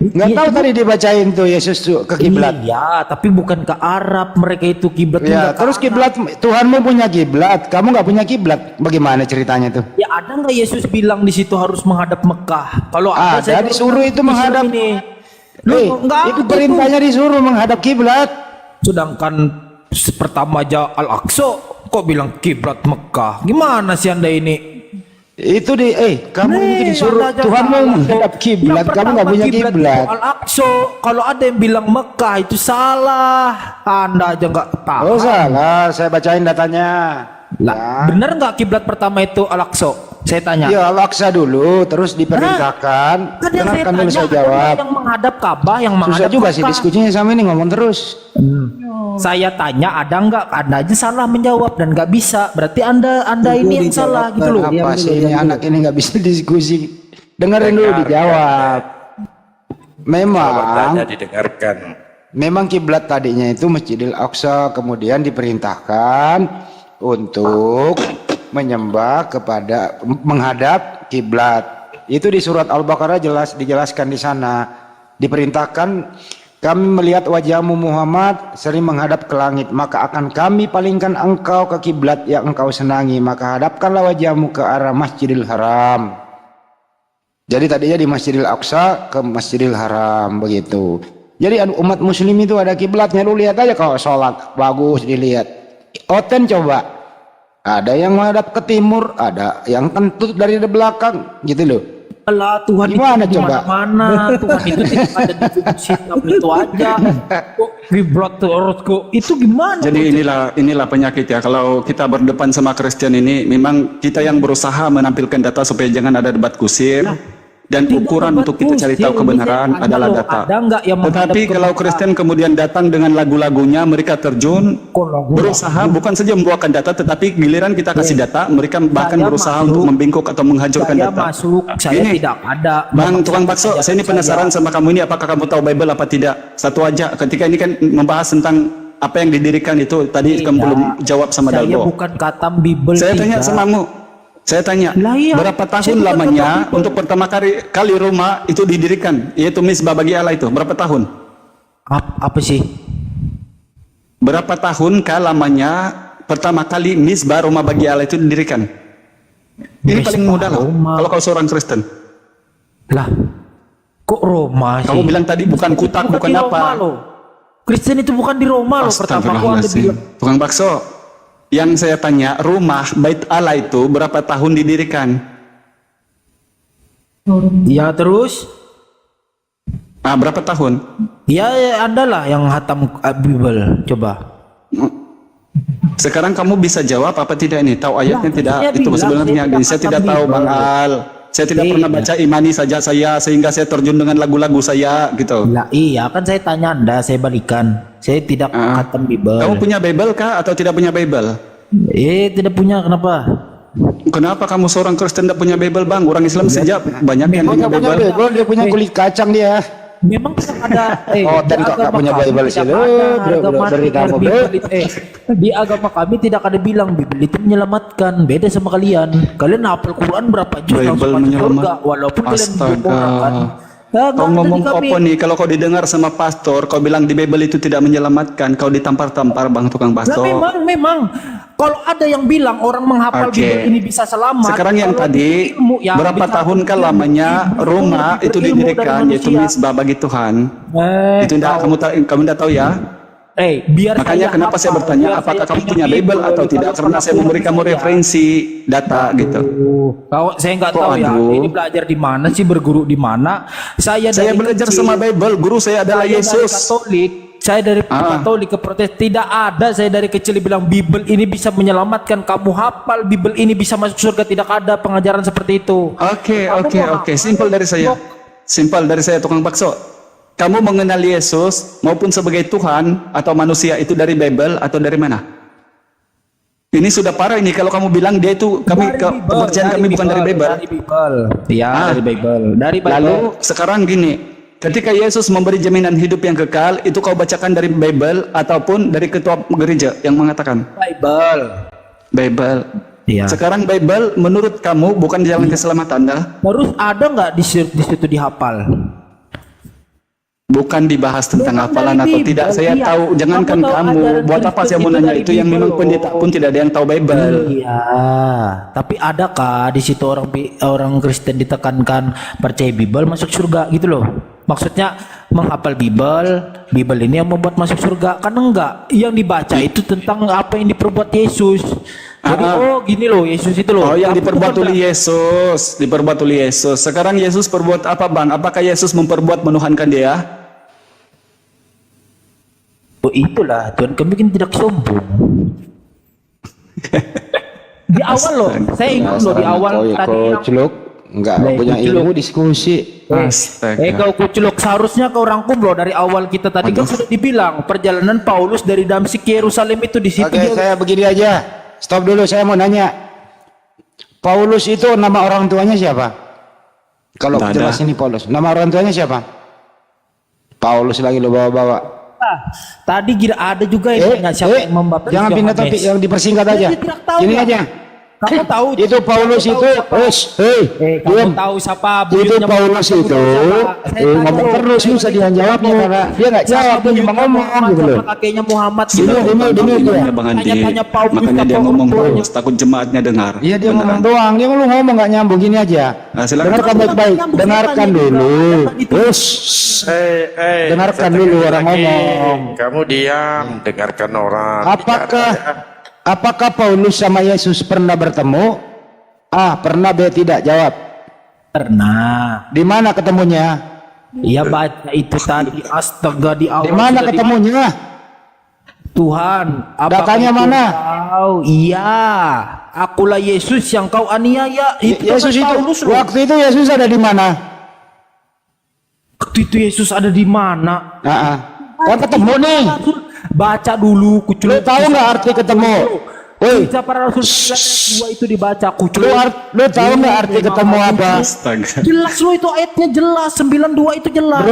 nggak
Iya,
tahu tadi dibacain tuh Yesus tuh ke kiblat.
Iya, tapi bukan ke Arab. Mereka itu kiblatnya
Ya,
nggak ke
terus
Arab.
kiblat Tuhanmu punya kiblat, kamu nggak punya kiblat. Bagaimana ceritanya tuh?
Ya ada nggak Yesus bilang di situ harus menghadap Mekah? Kalau ada,
Ada,
saya
disuruh itu
Islam
menghadap.
ini. Lu nggak
Itu
ada
perintahnya disuruh menghadap kiblat.
Sedangkan pertama aja Al-Aqsa kok bilang kiblat Mekah. Gimana sih Anda ini?
Itu kamu itu disuruh Tuhanmu menghadap kiblat, kamu nggak punya kiblat.
Al-Aqsa. Kalau ada yang bilang Mekah itu salah, Anda aja nggak tahu.
Oh salah, saya bacain datanya.
Lah, bener nggak kiblat pertama itu Al-Aqsa? Saya tanya.
Ya Al-Aqsa dulu, terus diperintahkan.
Kan yang saya
Dengarkan dulu
tanya
saya
ada
jawab.
yang menghadap Ka'bah, yang
Susah
menghadap
juga sih
Mekah.
diskusinya sama ini ngomong terus.
Saya tanya ada nggak? Anda aja salah menjawab dan nggak bisa. Berarti Anda ini yang salah gitu loh.
Apa sih ini anak ini nggak bisa diskusi? Dengerin dulu dijawab. Memang
Jawabannya didengarkan.
Memang kiblat tadinya itu Masjidil Aqsa, kemudian diperintahkan untuk menyembah kepada menghadap kiblat. Itu di surat Al-Baqarah dijelaskan di sana. Diperintahkan, kami melihat wajahmu Muhammad sering menghadap ke langit, maka akan kami palingkan engkau ke kiblat yang engkau senangi, maka hadapkanlah wajahmu ke arah Masjidil Haram. Jadi tadinya di Masjidil Aqsa ke Masjidil Haram begitu. Jadi umat muslim itu ada kiblatnya, lu lihat aja kalau sholat bagus dilihat. Oten coba. Ada yang menghadap ke timur, ada yang kentut dari belakang, gitu loh.
Lah Tuhan
Gimana
itu
coba?
mana? Tuhan itu tidak ada di fungsi itu aja. Kok kiblat terus kok? Itu gimana?
Jadi inilah penyakit ya. Kalau kita berdepan sama Kristen ini, memang kita yang berusaha menampilkan data supaya jangan ada debat kusir. Dan
Tidak
ukuran
debat
untuk kita cari tahu
kusir,
kebenaran
ini saya
adalah
tanya loh,
data.
ada nggak yang menghadap
Tetapi
ke
kalau
Mekah?
Kristen kemudian datang dengan lagu-lagunya, mereka terjun, berusaha bukan saja membawakan data, tetapi giliran kita kasih data, mereka bahkan
Saya
berusaha
masuk.
untuk membingkuk atau menghancurkan
Saya
data.
masuk, saya
Ini,
tidak ada.
Bang tukang bakso, saya ini penasaran sama kamu ini, apakah kamu tahu Bible apa tidak? Satu aja, ketika ini kan membahas tentang apa yang didirikan itu, tadi kamu belum jawab sama
Saya
Dalbo.
bukan katam Bible.
Saya tanya
tidak.
samamu. Saya tanya,
Lah iya,
berapa
saya
tahun
bukan
lamanya
katam
untuk pertama kali rumah itu didirikan, yaitu misbah bagi Allah itu? Berapa tahun?
Apa sih?
Berapa tahun lamanya pertama kali misbah rumah bagi Allah itu didirikan? Ini paling mudah lah.
Roma.
Kalau kau seorang Kristen,
Lah, kok Roma sih?
kamu bilang tadi bukan kutak, bukan
di
apa?
Roma loh. Kristen itu bukan di Roma loh. Pertama aku Anda bilang.
Tukang bakso, yang saya tanya, rumah Bait Allah itu berapa tahun didirikan?
Ya terus?
Berapa tahun?
Ya Anda lah yang hatam Bible. Coba.
Sekarang kamu bisa jawab apa tidak ini? Tahu ayatnya tidak?
saya
Itu
bilang,
sebenarnya
saya
gini, saya
tidak
tidak tahu
Bible.
Bang Al. Saya tidak pernah baca imani saja saya sehingga saya terjun dengan lagu-lagu saya gitu.
Lah iya kan saya tanya Anda, saya balikan. Saya tidak hatam Bible.
Kamu punya Bible kah atau tidak punya Bible?
Tidak punya, kenapa?
Kenapa kamu seorang Kristen tidak punya Bible, Bang? Orang Islam sejak banyak yang punya
Dia punya
Bible.
Bible, dia punya kulit kacang dia.
Memang tidak ada.
Oten
di
kok nggak
agama
punya
kami
Bible
tidak
sih,
ada
lu,
harga
bro,
mati
derita
dan
apa,
Bible
bro?
di agama kami tidak ada bilang Bible itu menyelamatkan. Beda sama kalian. Kalian hafal Quran berapa juz
Bible
langsung masuk
menyelamat.
surga, walaupun kalian
Astaga.
orang kan. Nah,
Kau ngomong apa nih? Kalau kau didengar sama pastor, kau bilang di Bible itu tidak menyelamatkan, kau ditampar-tampar, Bang tukang
Nah,
bakso.
memang kalau ada yang bilang orang menghafal
Oke.
Bible ini bisa selamat.
Sekarang yang
kalau
tadi,
ilmu, ya,
berapa
bicara
tahun
ilmu,
lamanya
ilmu,
rumah
ilmu,
itu
ilmu dari
didirikan, yaitu
manusia.
misbah bagi Tuhan. Itu tidak
tahu.
kamu tidak tahu ya?
Biar
Makanya kenapa saya bertanya, apakah kamu punya Bible atau tidak? Karena saya memberi kamu referensi data gitu.
Kalau saya nggak
Kok
tahu ya,
aduh?
ini belajar di mana sih, berguru di mana? Saya
Saya
dari
belajar
kecil,
sama Bible, guru saya adalah
saya dari
Yesus.
Katolik, saya dari Katolik ke Protestan, tidak ada saya dari kecil bilang Bible ini bisa menyelamatkan kamu, hafal Bible ini bisa masuk surga, tidak ada pengajaran seperti itu.
Oke. Simpel dari saya. Simpel dari saya tukang bakso. Kamu mengenal Yesus maupun sebagai Tuhan atau manusia itu dari Bible atau dari mana? Ini sudah parah ini kalau kamu bilang dia itu kepercayaan kami bukan dari Bible.
Dari Bible. Ya, dari Bible. Dari Bible.
Lalu sekarang gini, ketika Yesus memberi jaminan hidup yang kekal, itu kau bacakan dari Bible ataupun dari ketua gereja yang mengatakan Bible.
Iya.
Sekarang Bible menurut kamu bukan jalan keselamatan dah?
Terus ada nggak di situ dihafal?
Bukan dibahas tentang
Memang
hafalan
dari
atau
Bible,
tidak. Saya
iya.
tahu, jangankan
Kamu tahu
kamu.
ajaran
Buat apa
Kristen
saya mau
itu
nanya
dari
itu yang
Bible
memang
loh.
pendeta pun tidak ada yang tahu Bible.
Iya, tapi adakah di situ orang Kristen ditekankan percaya Bible masuk surga gitu loh? Maksudnya menghafal Bible ini yang membuat masuk surga? Kan enggak. Yang dibaca itu tentang apa yang diperbuat Yesus. Jadi gini loh, Yesus itu loh.
Oh, yang
Apa
diperbuat
itu kan
oleh Yesus, diperbuat oleh Yesus. Sekarang Yesus perbuat apa, Bang? Apakah Yesus memperbuat menuhankan dia?
Oh, itulah Tuhan kami kan tidak sombong. Di awal loh, saya ingat loh di awal tadi yang
Kuculuk, enggak
Lah,
punya
kuculuk.
ilmu diskusi.
Astaga.
kau kuculuk, seharusnya kau rangkum loh dari awal kita tadi kan sudah dibilang perjalanan Paulus dari Damsyik ke Yerusalem itu di situ
Oke,
dia
saya begini aja. Stop dulu, saya mau nanya. Paulus itu nama orang tuanya siapa? Kalau
Nggak
jelas
ada.
ini Paulus. Nama orang tuanya siapa? Paulus lagi lo bawa-bawa.
tadi kira ada juga yang nanya siapa yang membaptis
Jangan pindah
Yohanes.
topik, yang dipersingkat aja.
Dia tidak tahu,
Ini
Pak.
aja.
Kamu tahu
Itu Paulus
kamu
itu,
tahu siapa?
kamu
Kamu tahu siapa
itu
buyutnya
Paulus
Muhammad,
itu
kamu tahu siapa? Saya tanya
ngomong
loh,
terus
saya
susah
bagi
dia jawabnya
tahu.
karena dia nggak
Siapa
jawab, dia cuma
buyutnya
ngomong
Muhammad,
gitu loh.
siapa kakeknya Muhammad
Dulu,
gitu.
dulu, dulu,
Kamu
dia.
Ya, Bang Andi.
tanya Paulus,
Makanya dia
apa
ngomong
orangnya?
terus, takut jemaatnya dengar.
Iya dia
Beneran.
ngomong doang, dia lu ngomong nggak nyambung gini aja.
Nah, silakan.
Dengarkan baik-baik,
Nyambung,
dengarkan
saya tanya
dulu.
juga.
Terus dengarkan
satu
dulu
kali
orang
lagi.
ngomong.
Kamu diam, dengarkan orang.
Apakah Paulus sama Yesus pernah bertemu? A, pernah. B, tidak. Jawab.
Pernah.
Di mana ketemunya?
Iya baca itu tadi. Astaga di awal.
Di mana
sudah
ketemunya?
Tuhan,
Datanya
itu
mana?
Kau? Iya, akulah Yesus yang kau aniaya. Itu
Yesus
kan
itu
Paulus loh.
waktu itu Yesus ada di mana?
Waktu itu Yesus ada di mana?
Kan ketemu nih.
Baca dulu
Lu
kuculuk.
tahu nggak arti ketemu? Woi,
Kisah para Rasul 9 ayat 2 itu dibaca kuculuk.
lu tahu nggak arti ketemu apa?
Astaga.
Jelas lo itu ayatnya jelas 92 itu jelas.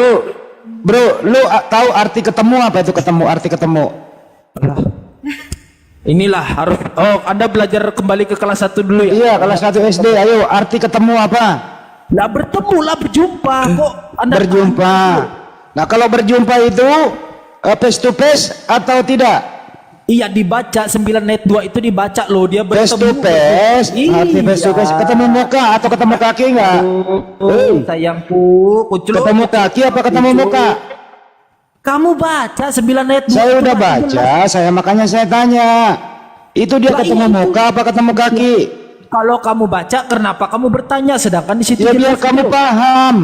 Bro, lu tahu arti ketemu apa itu ketemu? Arti ketemu?
Inilah harus. Oh, Anda belajar kembali ke kelas 1 dulu ya.
Iya, kelas 1 SD. Ayo, arti ketemu apa?
Lah bertemu lah berjumpa kok. Anda
Berjumpa. Nah, kalau berjumpa itu face to face atau tidak?
Iya dibaca 9 ayat 2 itu dibaca loh dia
Face to
bertemu.
face,
Iya.
arti face to face. Ketemu muka atau ketemu kaki enggak?
Oh, sayangku, kuculuk.
Ketemu kaki apa ketemu muka?
Kamu baca 9 ayat 2.
Saya udah baca, makanya saya tanya. Itu dia
Lah,
ketemu
iya,
muka apa ketemu kaki?
Kalau kamu baca, kenapa kamu bertanya? Sedangkan di situ
Ya biar
jelas
kamu
itu.
paham.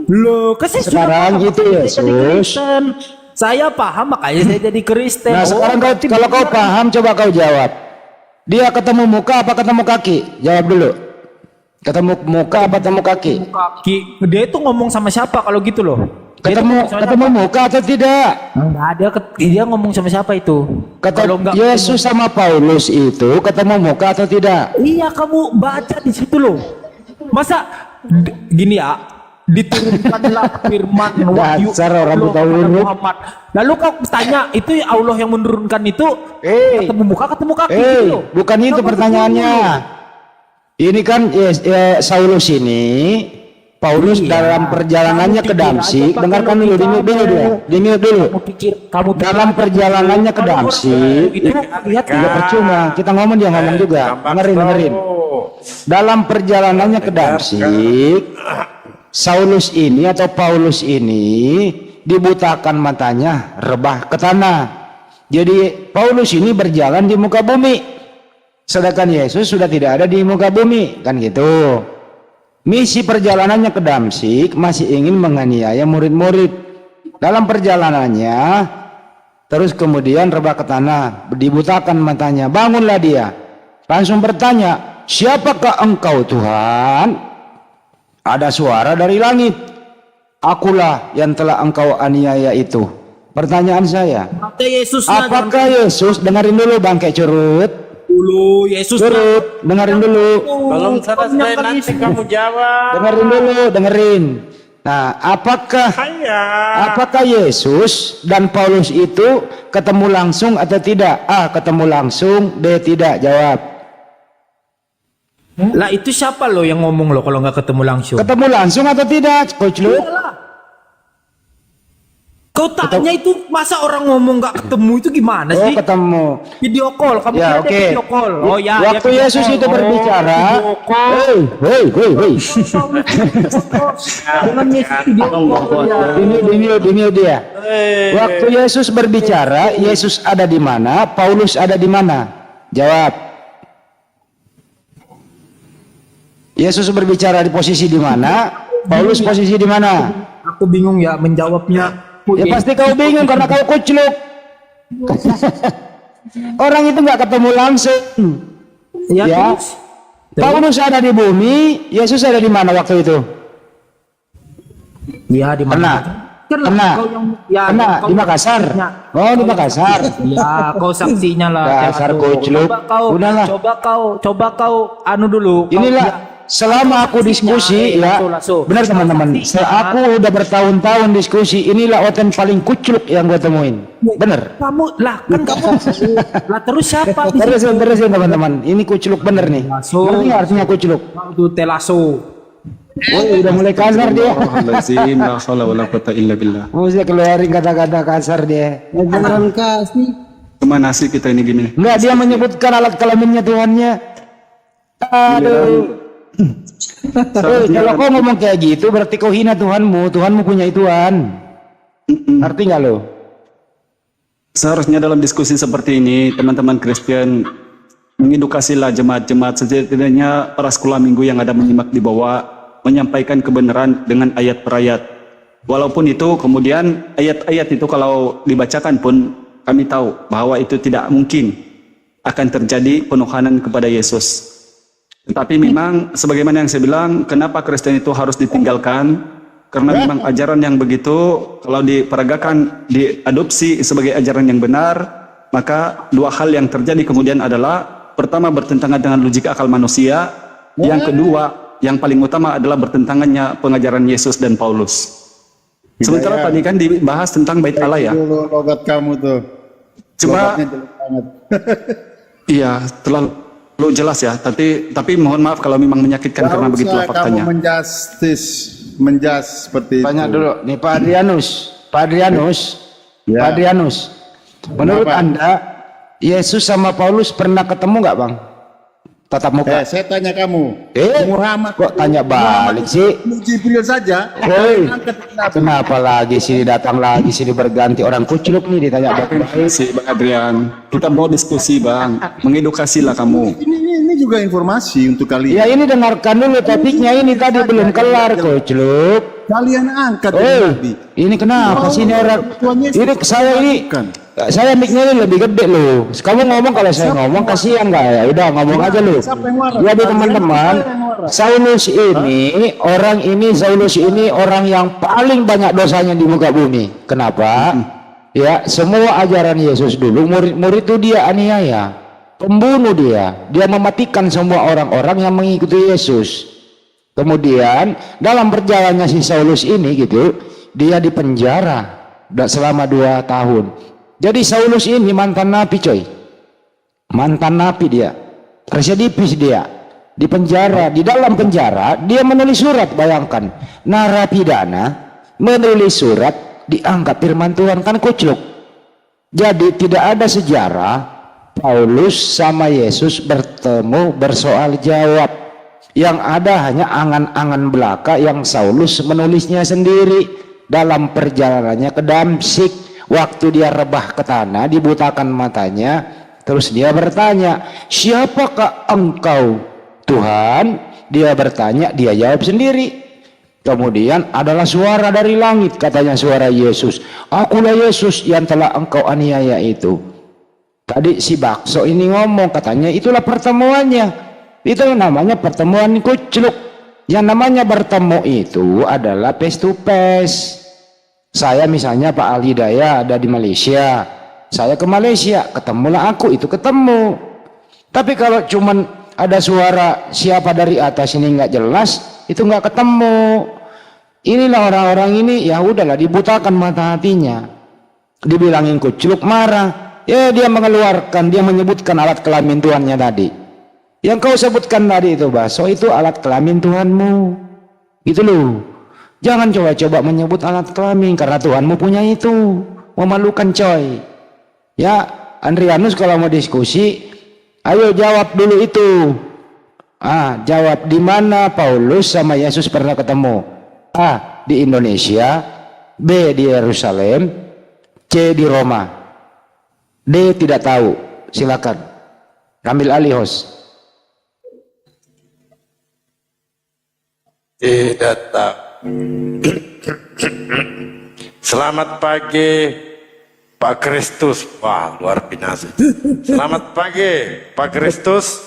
Loh, kan saya sudah
Sekarang
paham,
itu
makanya saya
Yesus.
jadi Kristen. Saya paham makanya saya jadi Kristen.
Nah sekarang kalau kau paham, coba kau jawab. Dia ketemu muka apa ketemu kaki? Jawab dulu. Ketemu muka apa ketemu kaki?
kaki. Dia itu ngomong sama siapa kalau gitu loh? Dia itu ngomong sama
Ketemu muka atau tidak?
siapa? Enggak ada. Dia ngomong sama siapa itu? Kalau enggak
Yesus sama Paulus itu ketemu muka atau tidak?
Iya kamu baca di situ loh. Masa gini ya, diturunkanlah firman wahyu
Dasar orang
Allah
tahu
kepada
urut.
Muhammad. Lalu kau tanya itu Allah yang menurunkan itu ketemu muka ketemu kaki gitu loh.
Bukan itu
Kenapa
pertanyaannya. Ini kan Saulus ini, Paulus
Iya.
dalam perjalanannya
Kamu
ke
pikir
Damsyik,
aja
dengarkan
pakai
dulu,
logika
dimute dulu.
kamu pikir
Dalam perjalanannya ke
kalau
Damsyik,
itu lihat
tidak percuma, kita ngomong dia ngomong juga. Dengerin. Dalam perjalanannya ke Damsyik, Saulus ini atau Paulus ini dibutakan matanya, rebah ke tanah. Jadi Paulus ini berjalan di muka bumi. Sedangkan Yesus sudah tidak ada di muka bumi, kan gitu. Misi perjalanannya ke Damsyik masih ingin menganiaya murid-murid. Dalam perjalanannya terus kemudian rebah ke tanah, dibutakan matanya. Bangunlah dia. Langsung bertanya, "Siapakah engkau, Tuhan?" Ada suara dari langit, "Akulah yang telah engkau aniaya itu." Pertanyaan saya,
Maka Yesus
apakah Yesus, dengerin dulu bangke curut,
dulu Yesus
curut, dengerin dulu,
Belum selesai nanti kamu jawab.
dengerin. Nah, apakah Yesus dan Paulus itu ketemu langsung atau tidak? A, ketemu langsung. B, tidak. Jawab.
Lah itu siapa lo yang ngomong lo kalau nggak ketemu langsung?
Ketemu langsung atau tidak, Coach Lu?
Kau tanya itu masa orang ngomong nggak ketemu itu gimana
Oh,
sih?
ketemu.
Video call, kamu
Ya,
kira dia
oke.
video call. Oh ya, dia
Waktu
video
Yesus
call.
itu berbicara,
video call.
hei.
Dengan Yesus video call.
Ini dia. Waktu Yesus berbicara, Yesus ada di mana? Paulus ada di mana? Jawab. Yesus berbicara di posisi di mana? Paulus posisi di mana?
Aku bingung ya menjawabnya.
Ya pasti kau bingung karena kau kucluk. Orang itu nggak ketemu langsung.
Ya,
Ya.
terus.
Paulus ada di bumi, Yesus ada di mana waktu itu?
Ya di mana?
Kena.
Kau yang ya
Kena
kau
di Makassar.
saksinya.
Oh, di Makassar.
Ya, kau saksinya lah.
Dasar
Aduh,
kucluk. Udahlah.
Coba kau anu dulu. Kau-
Inilah
ya.
selama aku diskusi ya,
Langsung.
benar teman-teman. Aku udah bertahun-tahun diskusi. Inilah oten paling kucluk yang gua temuin. Bener.
Kamu lah kan kamu lah terus siapa?
Terusin teman-teman. Ini kucluk bener nih.
Langsung.
Ngerti nggak artinya kucluk?
Itu telaso.
Woi, udah mulai kasar dia.
Astagfirullahaladzim, la haula wala quwata illa billah.
Mesti keluarin kata-kata kasar dia.
Jangan kasih.
Kemana sih kita ini gini?
Enggak, dia menyebutkan alat kelaminnya Tuhannya. Aduh. Kalau kau ngomong kayak gitu berarti kau hina Tuhanmu. Tuhanmu punya ituan. Ngerti nggak lo?
Seharusnya dalam diskusi seperti ini, teman-teman Kristen mengedukasilah jemaat-jemaat, setidaknya para sekolah minggu yang ada menyimak di bawah, menyampaikan kebenaran dengan ayat per ayat. Walaupun itu kemudian ayat-ayat itu kalau dibacakan pun kami tahu bahwa itu tidak mungkin akan terjadi penuhanan kepada Yesus. Tetapi memang sebagaimana yang saya bilang, kenapa Kristen itu harus ditinggalkan? Karena memang ajaran yang begitu kalau diperagakan, diadopsi sebagai ajaran yang benar, maka dua hal yang terjadi kemudian adalah pertama bertentangan dengan logika akal manusia, yang kedua yang paling utama adalah bertentangannya pengajaran Yesus dan Paulus. Sementara tadi kan dibahas tentang bait Allah ya.
Dulu logat kamu tuh.
Coba
Logatnya jelek banget.
iya terlalu jelas ya. Tapi mohon maaf kalau memang menyakitkan karena begitulah faktanya.
Kamu menjas seperti
Tanya
itu.
dulu nih Pak Adrianus.
Ya.
Pak Adrianus. Menurut
Kenapa?
Anda Yesus sama Paulus pernah ketemu nggak bang? Tatap muka.
Saya tanya kamu.
Eh,
Muhammad
kok tanya balik sih?
Jibril saja.
Woi, kenapa lagi sini datang lagi sini berganti orang kucluk nih ditanya baik-baik.
Si Bang Adrian, kita mau diskusi Bang, mengedukasilah kamu.
Ini juga informasi untuk kalian.
Ya ini dengarkan dulu topiknya ini tadi belum kelar kucluk.
Kalian angkat
Oh,
Nabi.
ini kenapa sih ini orang? Ini saya ini, saya mic-nya ini lebih gede loh. Kamu ngomong kalau saya ngomong kasihan nggak ya? Udah ngomong aja lu.
Siapa yang waras?
Jadi
Kalian
teman-teman,
siapa yang waras?
Saulus ini orang yang paling banyak dosanya di muka bumi. Kenapa? Ya semua ajaran Yesus dulu murid-murid itu dia aniaya, pembunuh dia mematikan semua orang-orang yang mengikuti Yesus. Kemudian dalam perjalanannya si Saulus ini gitu, dia dipenjara selama 2 tahun. Jadi Saulus ini mantan napi coy, mantan napi dia, residipis dia, di penjara, di dalam penjara dia menulis surat. Bayangkan narapidana menulis surat, diangkat firman Tuhan, kan kucluk. Jadi tidak ada sejarah Paulus sama Yesus bertemu bersoal jawab. Yang ada hanya angan-angan belaka yang Saulus menulisnya sendiri dalam perjalanannya ke Damsyik. Waktu dia rebah ke tanah, dibutakan matanya, terus dia bertanya, siapakah engkau Tuhan? Dia bertanya, dia jawab sendiri. Kemudian adalah suara dari langit, katanya suara Yesus, akulah Yesus yang telah engkau aniaya itu. Tadi si bakso ini ngomong, katanya itulah pertemuannya. Itu namanya pertemuan kucluk. Yang namanya bertemu itu adalah face to face. Saya misalnya Pak Ali Daya ada di Malaysia, saya ke Malaysia, ketemulah aku, itu ketemu. Tapi kalau cuman ada suara siapa dari atas ini nggak jelas, itu nggak ketemu. Inilah orang-orang ini, ya udahlah, dibutakan mata hatinya, dibilangin kucluk, marah, ya dia mengeluarkan, dia menyebutkan alat kelamin Tuhannya tadi. Yang kau sebutkan tadi itu bakso, itu alat kelamin Tuhanmu. Itu loh. Jangan coba-coba menyebut alat kelamin karena Tuhanmu punya itu. Memalukan coy. Ya, Andrianus kalau mau diskusi, ayo jawab dulu itu. Jawab di mana Paulus sama Yesus pernah ketemu? A. Di Indonesia, B. di Yerusalem, C. di Roma. D. tidak tahu. Silakan. Ambil alih host.
Tidak tahu. Selamat pagi Pak Kristus. Wah, luar biasa. Selamat pagi Pak Kristus.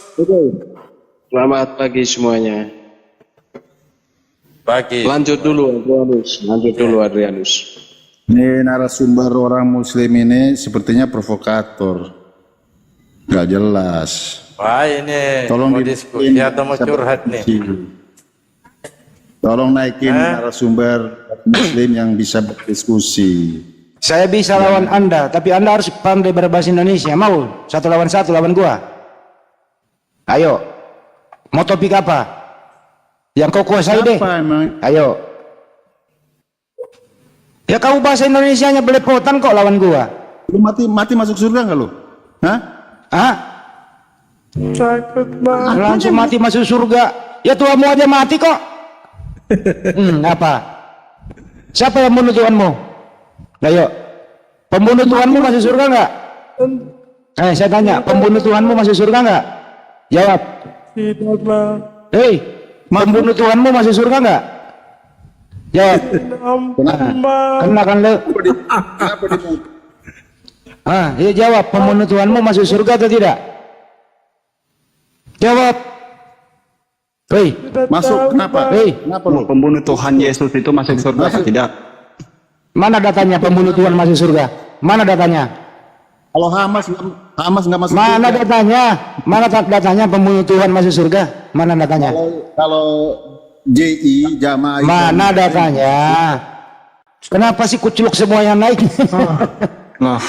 Selamat pagi semuanya.
Pagi.
Lanjut dulu Adrianus.
Ini narasumber orang Muslim ini sepertinya provokator. Gak jelas.
Wah, ini
Tolong
mau
di-
diskusi atau mau curhat nih?
Tolong naikin narasumber Muslim yang bisa berdiskusi.
Saya bisa lawan Anda, tapi Anda harus pandai berbahasa Indonesia. Mau? 1 lawan 1 lawan gua. Ayo. Mau topik apa? Yang kau kuasai deh.
Apa emang?
Ayo. Ya kau bahasa Indonesianya belepotan kok lawan gua.
Lu mati masuk surga nggak lu? Hah?
Langsung mati masuk surga. Ya tuamu aja mati kok. Apa? Siapa yang bunuh Tuhanmu? Ayo. Pembunuh Tuhanmu masuk surga nggak? Saya tanya, pembunuh Tuhanmu masuk surga nggak? Jawab. Hei, pembunuh Tuhanmu masuk surga nggak? Jawab. Kena kan lu? Ya jawab, pembunuh Tuhanmu masuk surga atau tidak? Jawab. Hei,
Masuk kenapa?
hei,
Kenapa lu?
Pembunuh Tuhan Yesus itu masuk surga atau tidak?
mana datanya pembunuh Tuhan masuk surga? Mana datanya?
Kalau Hamas nggak masuk
Mana
surga.
datanya? Mana datanya pembunuh Tuhan masuk surga? Mana datanya?
Kalau JI jamaah
Mana datanya? Kenapa sih kuculuk semua yang naik?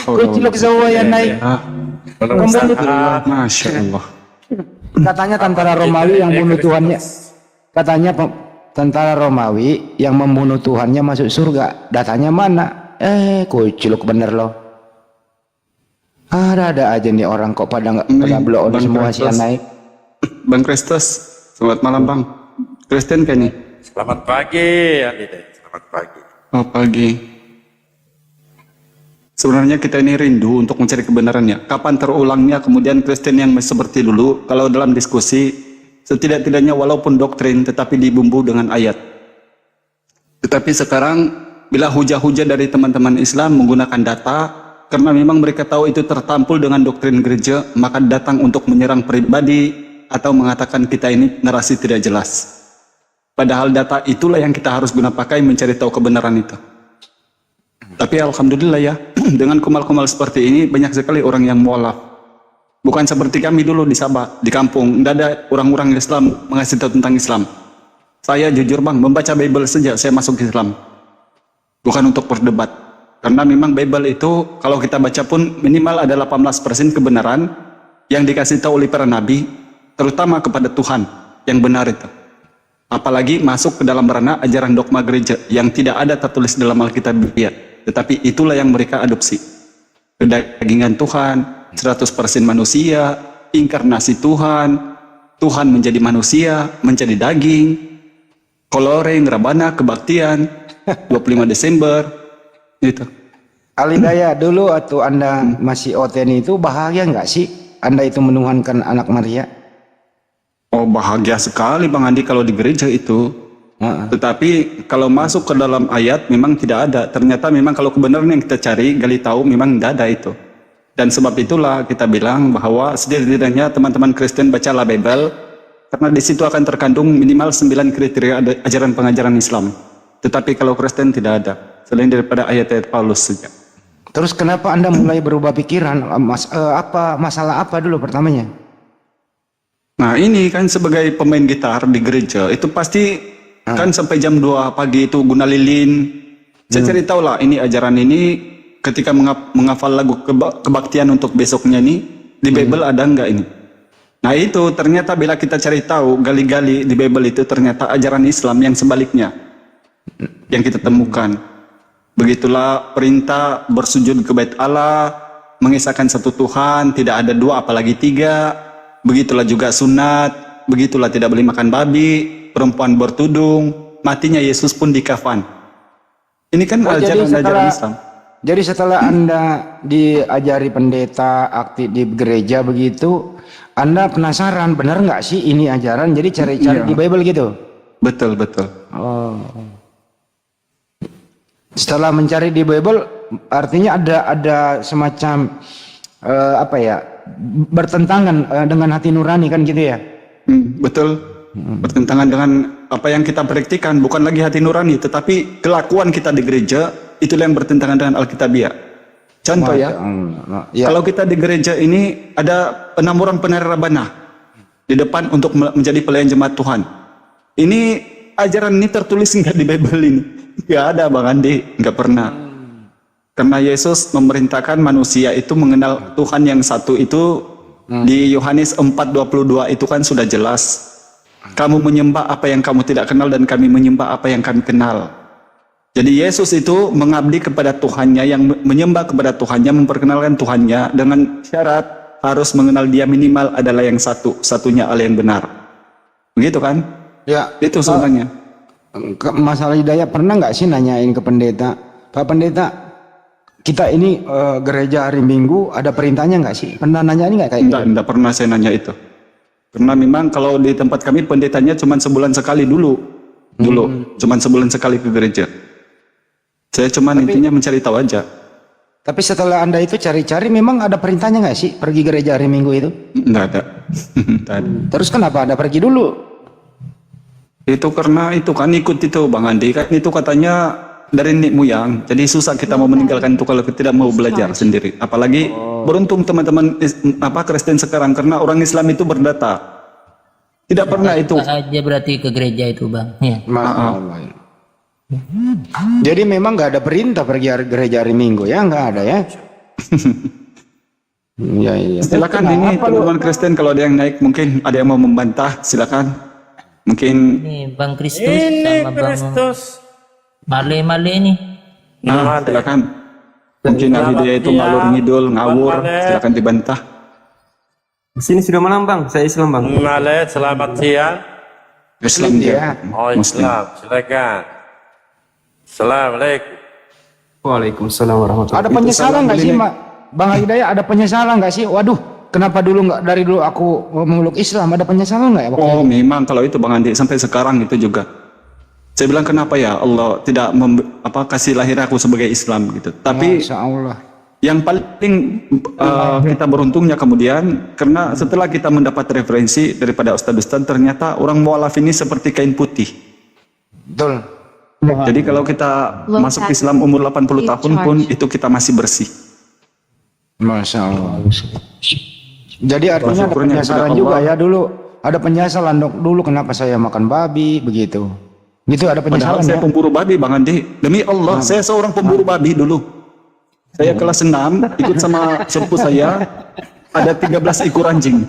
Kuculuk semua yang naik. Pembunuh
Masya Allah.
Katanya tentara Romawi yang bunuh Tuhannya. Katanya tentara Romawi yang membunuh Tuhannya masuk surga. Datanya mana? Kuculuk bener loh. Ada aja nih orang kok pada nggak pada blow on
Bang
semua
Kristus.
sih yang naik.
Bang Kristus, selamat malam Bang. Kristen kan nih?
Selamat pagi, Adide. Selamat pagi.
Oh pagi. Sebenarnya kita ini rindu untuk mencari kebenarannya. Kapan terulangnya kemudian Kristen yang seperti dulu, kalau dalam diskusi, setidak-tidaknya walaupun doktrin, tetapi dibumbu dengan ayat. Tetapi sekarang, bila hujah-hujah dari teman-teman Islam menggunakan data, karena memang mereka tahu itu tertampul dengan doktrin gereja, maka datang untuk menyerang pribadi, atau mengatakan kita ini narasi tidak jelas. Padahal data itulah yang kita harus guna pakai mencari tahu kebenaran itu. Tapi alhamdulillah ya, dengan kumal-kumal seperti ini banyak sekali orang yang mualaf. Bukan seperti kami dulu di Sabah, di kampung, tidak ada orang-orang Islam mengasih tahu tentang Islam. Saya jujur Bang, membaca Bible saja saya masuk Islam. Bukan untuk berdebat. Karena memang Bible itu kalau kita baca pun minimal ada 18% kebenaran yang dikasih tahu oleh para nabi, terutama kepada Tuhan yang benar itu. Apalagi masuk ke dalam ranah ajaran dogma gereja yang tidak ada tertulis dalam Alkitabiah. Tetapi itulah yang mereka adopsi. Kedagingan Tuhan, 100% manusia, inkarnasi Tuhan, Tuhan menjadi manusia, menjadi daging, koloreng, rabana, kebaktian, 25 Desember, itu.
Alidaya dulu atau Anda masih OTN itu bahagia nggak sih? Anda itu menuhankan anak Maria?
Oh bahagia sekali Bang Andi kalau di gereja itu. Tetapi kalau masuk ke dalam ayat memang tidak ada. Ternyata memang kalau kebenaran yang kita cari, gali tahu memang tidak ada itu. Dan sebab itulah kita bilang bahwa setidaknya teman-teman Kristen bacalah Bible, karena di situ akan terkandung minimal 9 kriteria ajaran pengajaran Islam. Tetapi kalau Kristen tidak ada, selain daripada ayat-ayat Paulus saja.
Terus kenapa Anda mulai berubah pikiran? Masalah apa dulu pertamanya?
Nah ini kan sebagai pemain gitar di gereja, itu pasti kan sampai jam 2 pagi itu guna lilin. Saya cari tahu lah ini ajaran ini ketika menghafal lagu kebaktian untuk besoknya ini di Bible ada enggak ini. Nah itu ternyata bila kita cari tahu gali-gali di Bible itu ternyata ajaran Islam yang sebaliknya. yang kita temukan. Begitulah perintah bersujud ke bait Allah, mengisahkan satu Tuhan, tidak ada dua apalagi tiga. Begitulah juga sunat, begitulah tidak boleh makan babi, perempuan bertudung, matinya Yesus pun dikafan. Ini kan
Oh, jadi
ajaran-ajaran Islam.
Jadi setelah Anda diajari pendeta aktif di gereja begitu, Anda penasaran benar nggak sih ini ajaran? Jadi cari-cari
Iya.
di Bible gitu.
Betul, betul.
Oh. Setelah mencari di Bible, artinya ada semacam apa ya, bertentangan dengan hati nurani kan gitu ya?
Betul. Bertentangan dengan apa yang kita praktikan, bukan lagi hati nurani, tetapi kelakuan kita di gereja itulah yang bertentangan dengan Alkitabiah. Contoh ya,
Ya.
kalau kita di gereja ini ada 6 orang penari rabana di depan untuk menjadi pelayan jemaat Tuhan. Ini ajaran ini tertulis nggak di Bible ini? Nggak ada Bang Andi, nggak pernah. Karena Yesus memerintahkan manusia itu mengenal Tuhan yang satu itu di Yohanes 4:22 itu kan sudah jelas. Kamu menyembah apa yang kamu tidak kenal dan kami menyembah apa yang kami kenal. Jadi Yesus itu mengabdi kepada Tuhannya, yang menyembah kepada Tuhannya, memperkenalkan Tuhannya dengan syarat harus mengenal Dia minimal adalah yang satunya Allah yang benar. Begitu kan?
Ya.
Itu sebenarnya.
Masalah Hidayat pernah nggak sih nanyain ke pendeta, Pak Pendeta, kita ini gereja hari Minggu ada perintahnya nggak sih? Pernah nanya ini nggak kayak gitu?
Enggak pernah saya nanya itu. Karena memang kalau di tempat kami pendetanya cuma sebulan sekali dulu, cuma sebulan sekali ke gereja. Saya cuma intinya mencari tahu aja.
Tapi setelah Anda itu cari-cari, memang ada perintahnya nggak sih pergi gereja hari Minggu itu?
Enggak ada. Enggak ada.
Terus kenapa Anda pergi dulu?
Itu karena itu kan ikut itu Bang Andi, kan itu katanya dari nenek moyang. Jadi susah kita mau meninggalkan itu kalau kita tidak mau belajar sendiri. Apalagi beruntung teman-teman Kristen sekarang, karena orang Islam itu berdata. Tidak pernah itu.
Aja berarti ke gereja itu bang. Ya.
Maaf. Jadi memang nggak ada perintah pergi gereja hari Minggu ya, nggak ada ya? Iya iya.
Silakan ini teman-teman Kristen kalau ada yang naik, mungkin ada yang mau membantah, silakan. Mungkin
Ini Bang Kristus sama Bang Male ini.
silakan. Mungkin Al-Hidayah itu ngalur ngidul, ngawur, silakan dibantah.
Di sini sudah menang bang, saya Islam bang.
Male, selamat siang.
Islam dia.
Oh,
Muslim.
Islam, silakan. Assalamualaikum.
Waalaikumsalam warahmatullahi
Ada penyesalan nggak sih, Bang Hidayat? Ada penyesalan nggak sih? Waduh, kenapa dari dulu aku memeluk Islam? Ada penyesalan nggak ya?
Oh, memang kalau itu Bang Andi sampai sekarang itu juga. Saya bilang kenapa ya Allah tidak kasih lahir aku sebagai Islam gitu. Tapi
Masya Allah.
yang paling kita beruntungnya kemudian, karena setelah kita mendapat referensi daripada ustadz-ustadz, ternyata orang mualaf ini seperti kain putih.
Betul.
Jadi kalau kita masuk Islam umur 80 tahun pun itu kita masih bersih.
Masya Allah. Jadi artinya ada
syukurnya
penyesalan
kepada
juga
Allah.
ya dulu. Ada penyesalan dulu kenapa saya makan babi begitu. Gitu ada
Padahal
penyesalan
saya
ya.
pemburu babi Bang Andi. Demi Allah, saya seorang pemburu babi dulu. Saya kelas 6 ikut sama sepupu saya, ada 13 ekor anjing.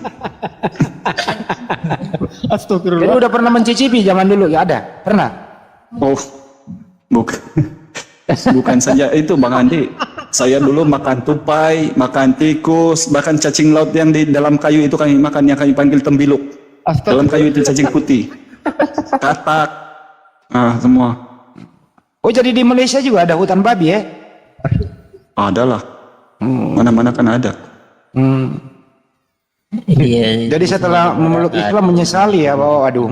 Jadi udah pernah mencicipi zaman dulu ya, ada? Pernah?
Oh, bukan saja itu Bang Andi. Saya dulu makan tupai, makan tikus, bahkan cacing laut yang di dalam kayu itu kami makan, yang kami panggil tembiluk. Dalam kayu itu cacing putih, katak, semua.
Oh jadi di Malaysia juga ada hutan babi ya?
Ada lah, mana-mana kan ada.
Iya.
Jadi setelah memeluk Islam menyesali ya bahwa aduh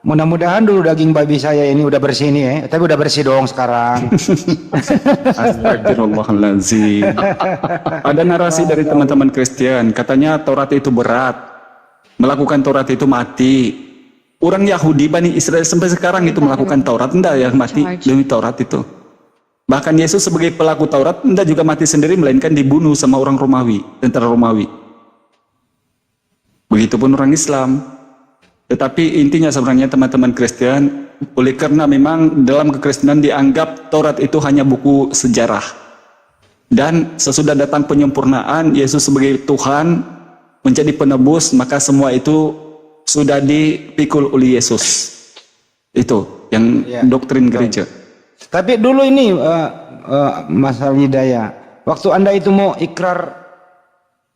mudah-mudahan dulu daging babi saya ini udah bersih nih ya. Tapi udah bersih dong sekarang.
Astagfirullahaladzim. Ada narasi dari teman-teman Kristen, katanya Taurat itu berat, melakukan Taurat itu mati. Orang Yahudi Bani Israel sampai sekarang itu melakukan Taurat, enggak yang mati demi Taurat itu. Bahkan Yesus sebagai pelaku Taurat enggak juga mati sendiri, melainkan dibunuh sama orang Romawi, tentara Romawi. Begitupun orang Islam. Tetapi intinya sebenarnya teman-teman Kristen, oleh karena memang dalam kekristenan dianggap Taurat itu hanya buku sejarah. Dan sesudah datang penyempurnaan, Yesus sebagai Tuhan menjadi penebus, maka semua itu sudah dipikul oleh Yesus. Itu yang
Ya.
doktrin gereja.
Tapi dulu ini Mas Al-Hidayah, waktu Anda itu mau ikrar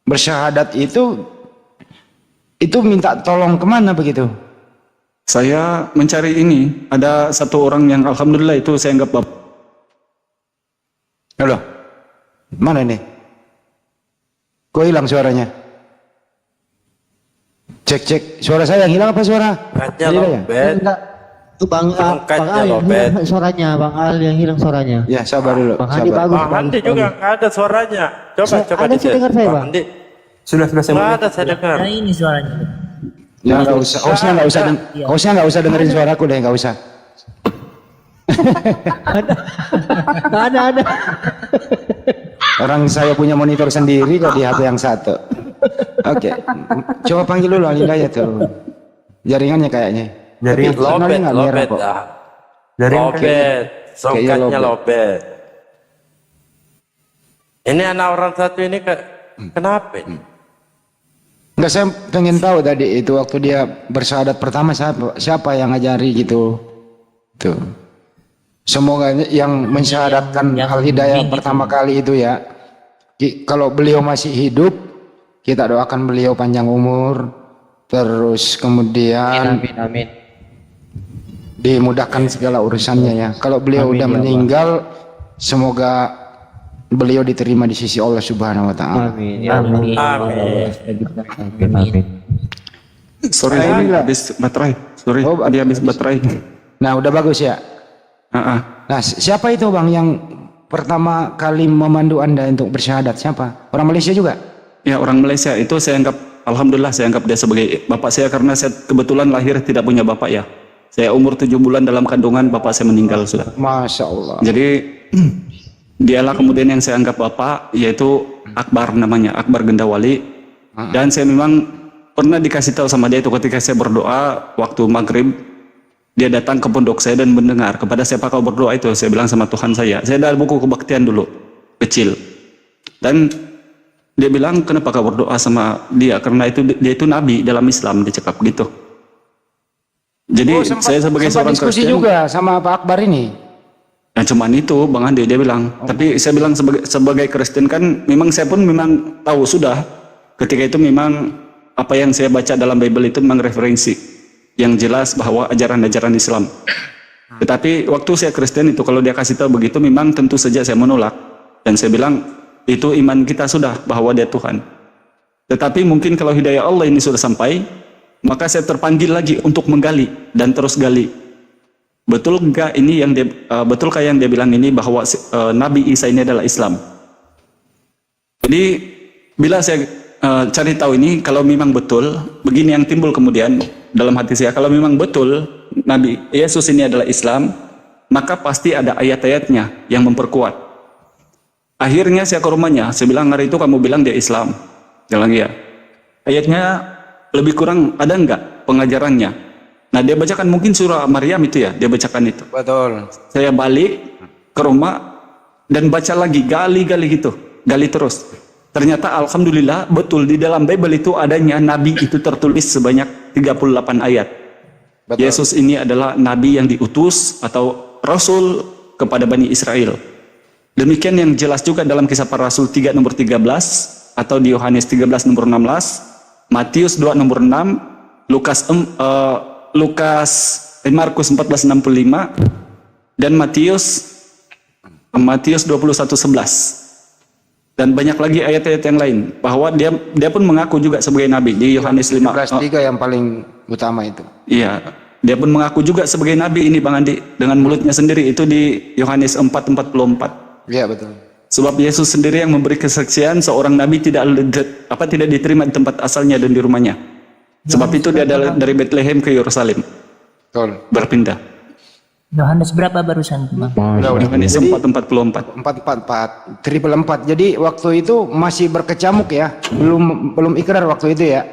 bersyahadat itu minta tolong kemana begitu?
Saya mencari ini, ada satu orang yang alhamdulillah itu saya anggap bapak.
Halo, mana ini? Kok hilang suaranya? Cek, suara saya yang hilang apa suara?
Angkatnya
Al-Hidayah?
lobet.
Itu Bang
Angkatnya
Al yang
lobet.
hilang suaranya, Bang Al yang hilang suaranya.
Ya, sabar dulu.
Bang Andi
Sabar.
bagus.
Bang Andi juga nggak ada suaranya. Coba
Ada sih dengar saya, Bang.
Andi.
Sudah saya
Nggak ada saya dengar.
Nah ini suaranya.
Ya, nggak usah. Hostnya nggak usah dengerin suaraku deh, nggak usah.
Ada.
Orang saya punya monitor sendiri kok di HP yang satu. Oke, coba panggil dulu Al-Hidayah tuh. Jaringannya kayaknya.
Jaringan.
Tapi signalnya
Lobet,
nggak merah
lobet
kok.
dah.
Jaringan
Lobet. Songkatnya
Kayaknya
lobet. Ini anak orang satu ini kenapa ini?
Enggak, saya pengen tahu tadi itu waktu dia bersyahadat pertama siapa yang ngajari gitu. Tuh. Semoga yang mensyahadatkan Al-Hidayah pertama kali itu ya. Kalau beliau masih hidup, kita doakan beliau panjang umur. Terus kemudian
Amin.
dimudahkan segala urusannya ya. Kalau beliau udah meninggal, semoga beliau diterima di sisi Allah Subhanahu wa taala.
Amin.
Sorry, habis baterai. Sorry,
Oh,
dia habis baterai.
Nah, udah bagus ya. Nah, siapa itu Bang yang pertama kali memandu Anda untuk bersyahadat? Siapa? Orang Malaysia juga?
Ya, orang Malaysia itu saya anggap, alhamdulillah saya anggap dia sebagai bapak saya karena saya kebetulan lahir tidak punya bapak ya. Saya umur 7 bulan dalam kandungan, bapak saya meninggal sudah.
Masya Allah.
Jadi dialah kemudian yang saya anggap bapak, yaitu Akbar namanya, Akbar Gendawali. Dan saya memang pernah dikasih tahu sama dia itu ketika saya berdoa waktu maghrib, dia datang ke pondok saya dan mendengar kepada siapa kau berdoa itu. Saya bilang sama Tuhan saya ada buku kebaktian dulu kecil, dan dia bilang kenapa kau berdoa sama dia, karena itu dia itu nabi dalam Islam, dia cakap gitu. Jadi saya sebagai seorang
diskusi
Kristen
juga sama Pak Akbar ini.
nah cuman itu Bang Andi dia bilang. Tapi saya bilang sebagai Kristen kan memang saya pun memang tahu sudah ketika itu memang apa yang saya baca dalam Bible itu memang referensi yang jelas bahwa ajaran-ajaran Islam. Tetapi waktu saya Kristen itu kalau dia kasih tahu begitu memang tentu saja saya menolak, dan saya bilang itu iman kita sudah bahwa dia Tuhan. Tetapi mungkin kalau hidayah Allah ini sudah sampai, maka saya terpanggil lagi untuk menggali dan terus gali. Betul enggak ini yang dia, betulkah yang dia bilang ini bahwa Nabi Isa ini adalah Islam? Jadi bila saya cari tahu ini, kalau memang betul, begini yang timbul kemudian dalam hati saya, kalau memang betul Nabi Yesus ini adalah Islam, maka pasti ada ayat-ayatnya yang memperkuat. Akhirnya saya ke rumahnya, saya bilang hari itu kamu bilang dia Islam. Dia bilang iya. Ayatnya lebih kurang ada enggak pengajarannya? Nah dia bacakan mungkin surah Maryam itu ya, dia bacakan itu.
Betul.
Saya balik ke rumah dan baca lagi, gali-gali gitu, gali terus. Ternyata alhamdulillah betul di dalam Bible itu adanya Nabi itu tertulis sebanyak 38 ayat.
Betul.
Yesus ini adalah Nabi yang diutus atau Rasul kepada Bani Israel. Demikian yang jelas juga dalam Kisah Para Rasul 3 nomor 13 atau di Yohanes 13 nomor 16, Matius 2 nomor 6, Markus 14:65 dan Matius 21:11. Dan banyak lagi ayat-ayat yang lain bahwa dia pun mengaku juga sebagai nabi di Yohanes 5.
13:3 yang paling utama itu.
Iya, dia pun mengaku juga sebagai nabi ini Bang Andi dengan mulutnya sendiri, itu di Yohanes 4:44.
Iya betul.
Sebab Yesus sendiri yang memberi kesaksian seorang nabi tidak diterima di tempat asalnya dan di rumahnya. Sebab itu dia dari Bethlehem ke Yerusalem
Betul.
berpindah.
Yohanes berapa barusan, Bang?
Yohanes 4:44.
444, triple 4. Jadi waktu itu masih berkecamuk ya, belum ikrar waktu itu ya.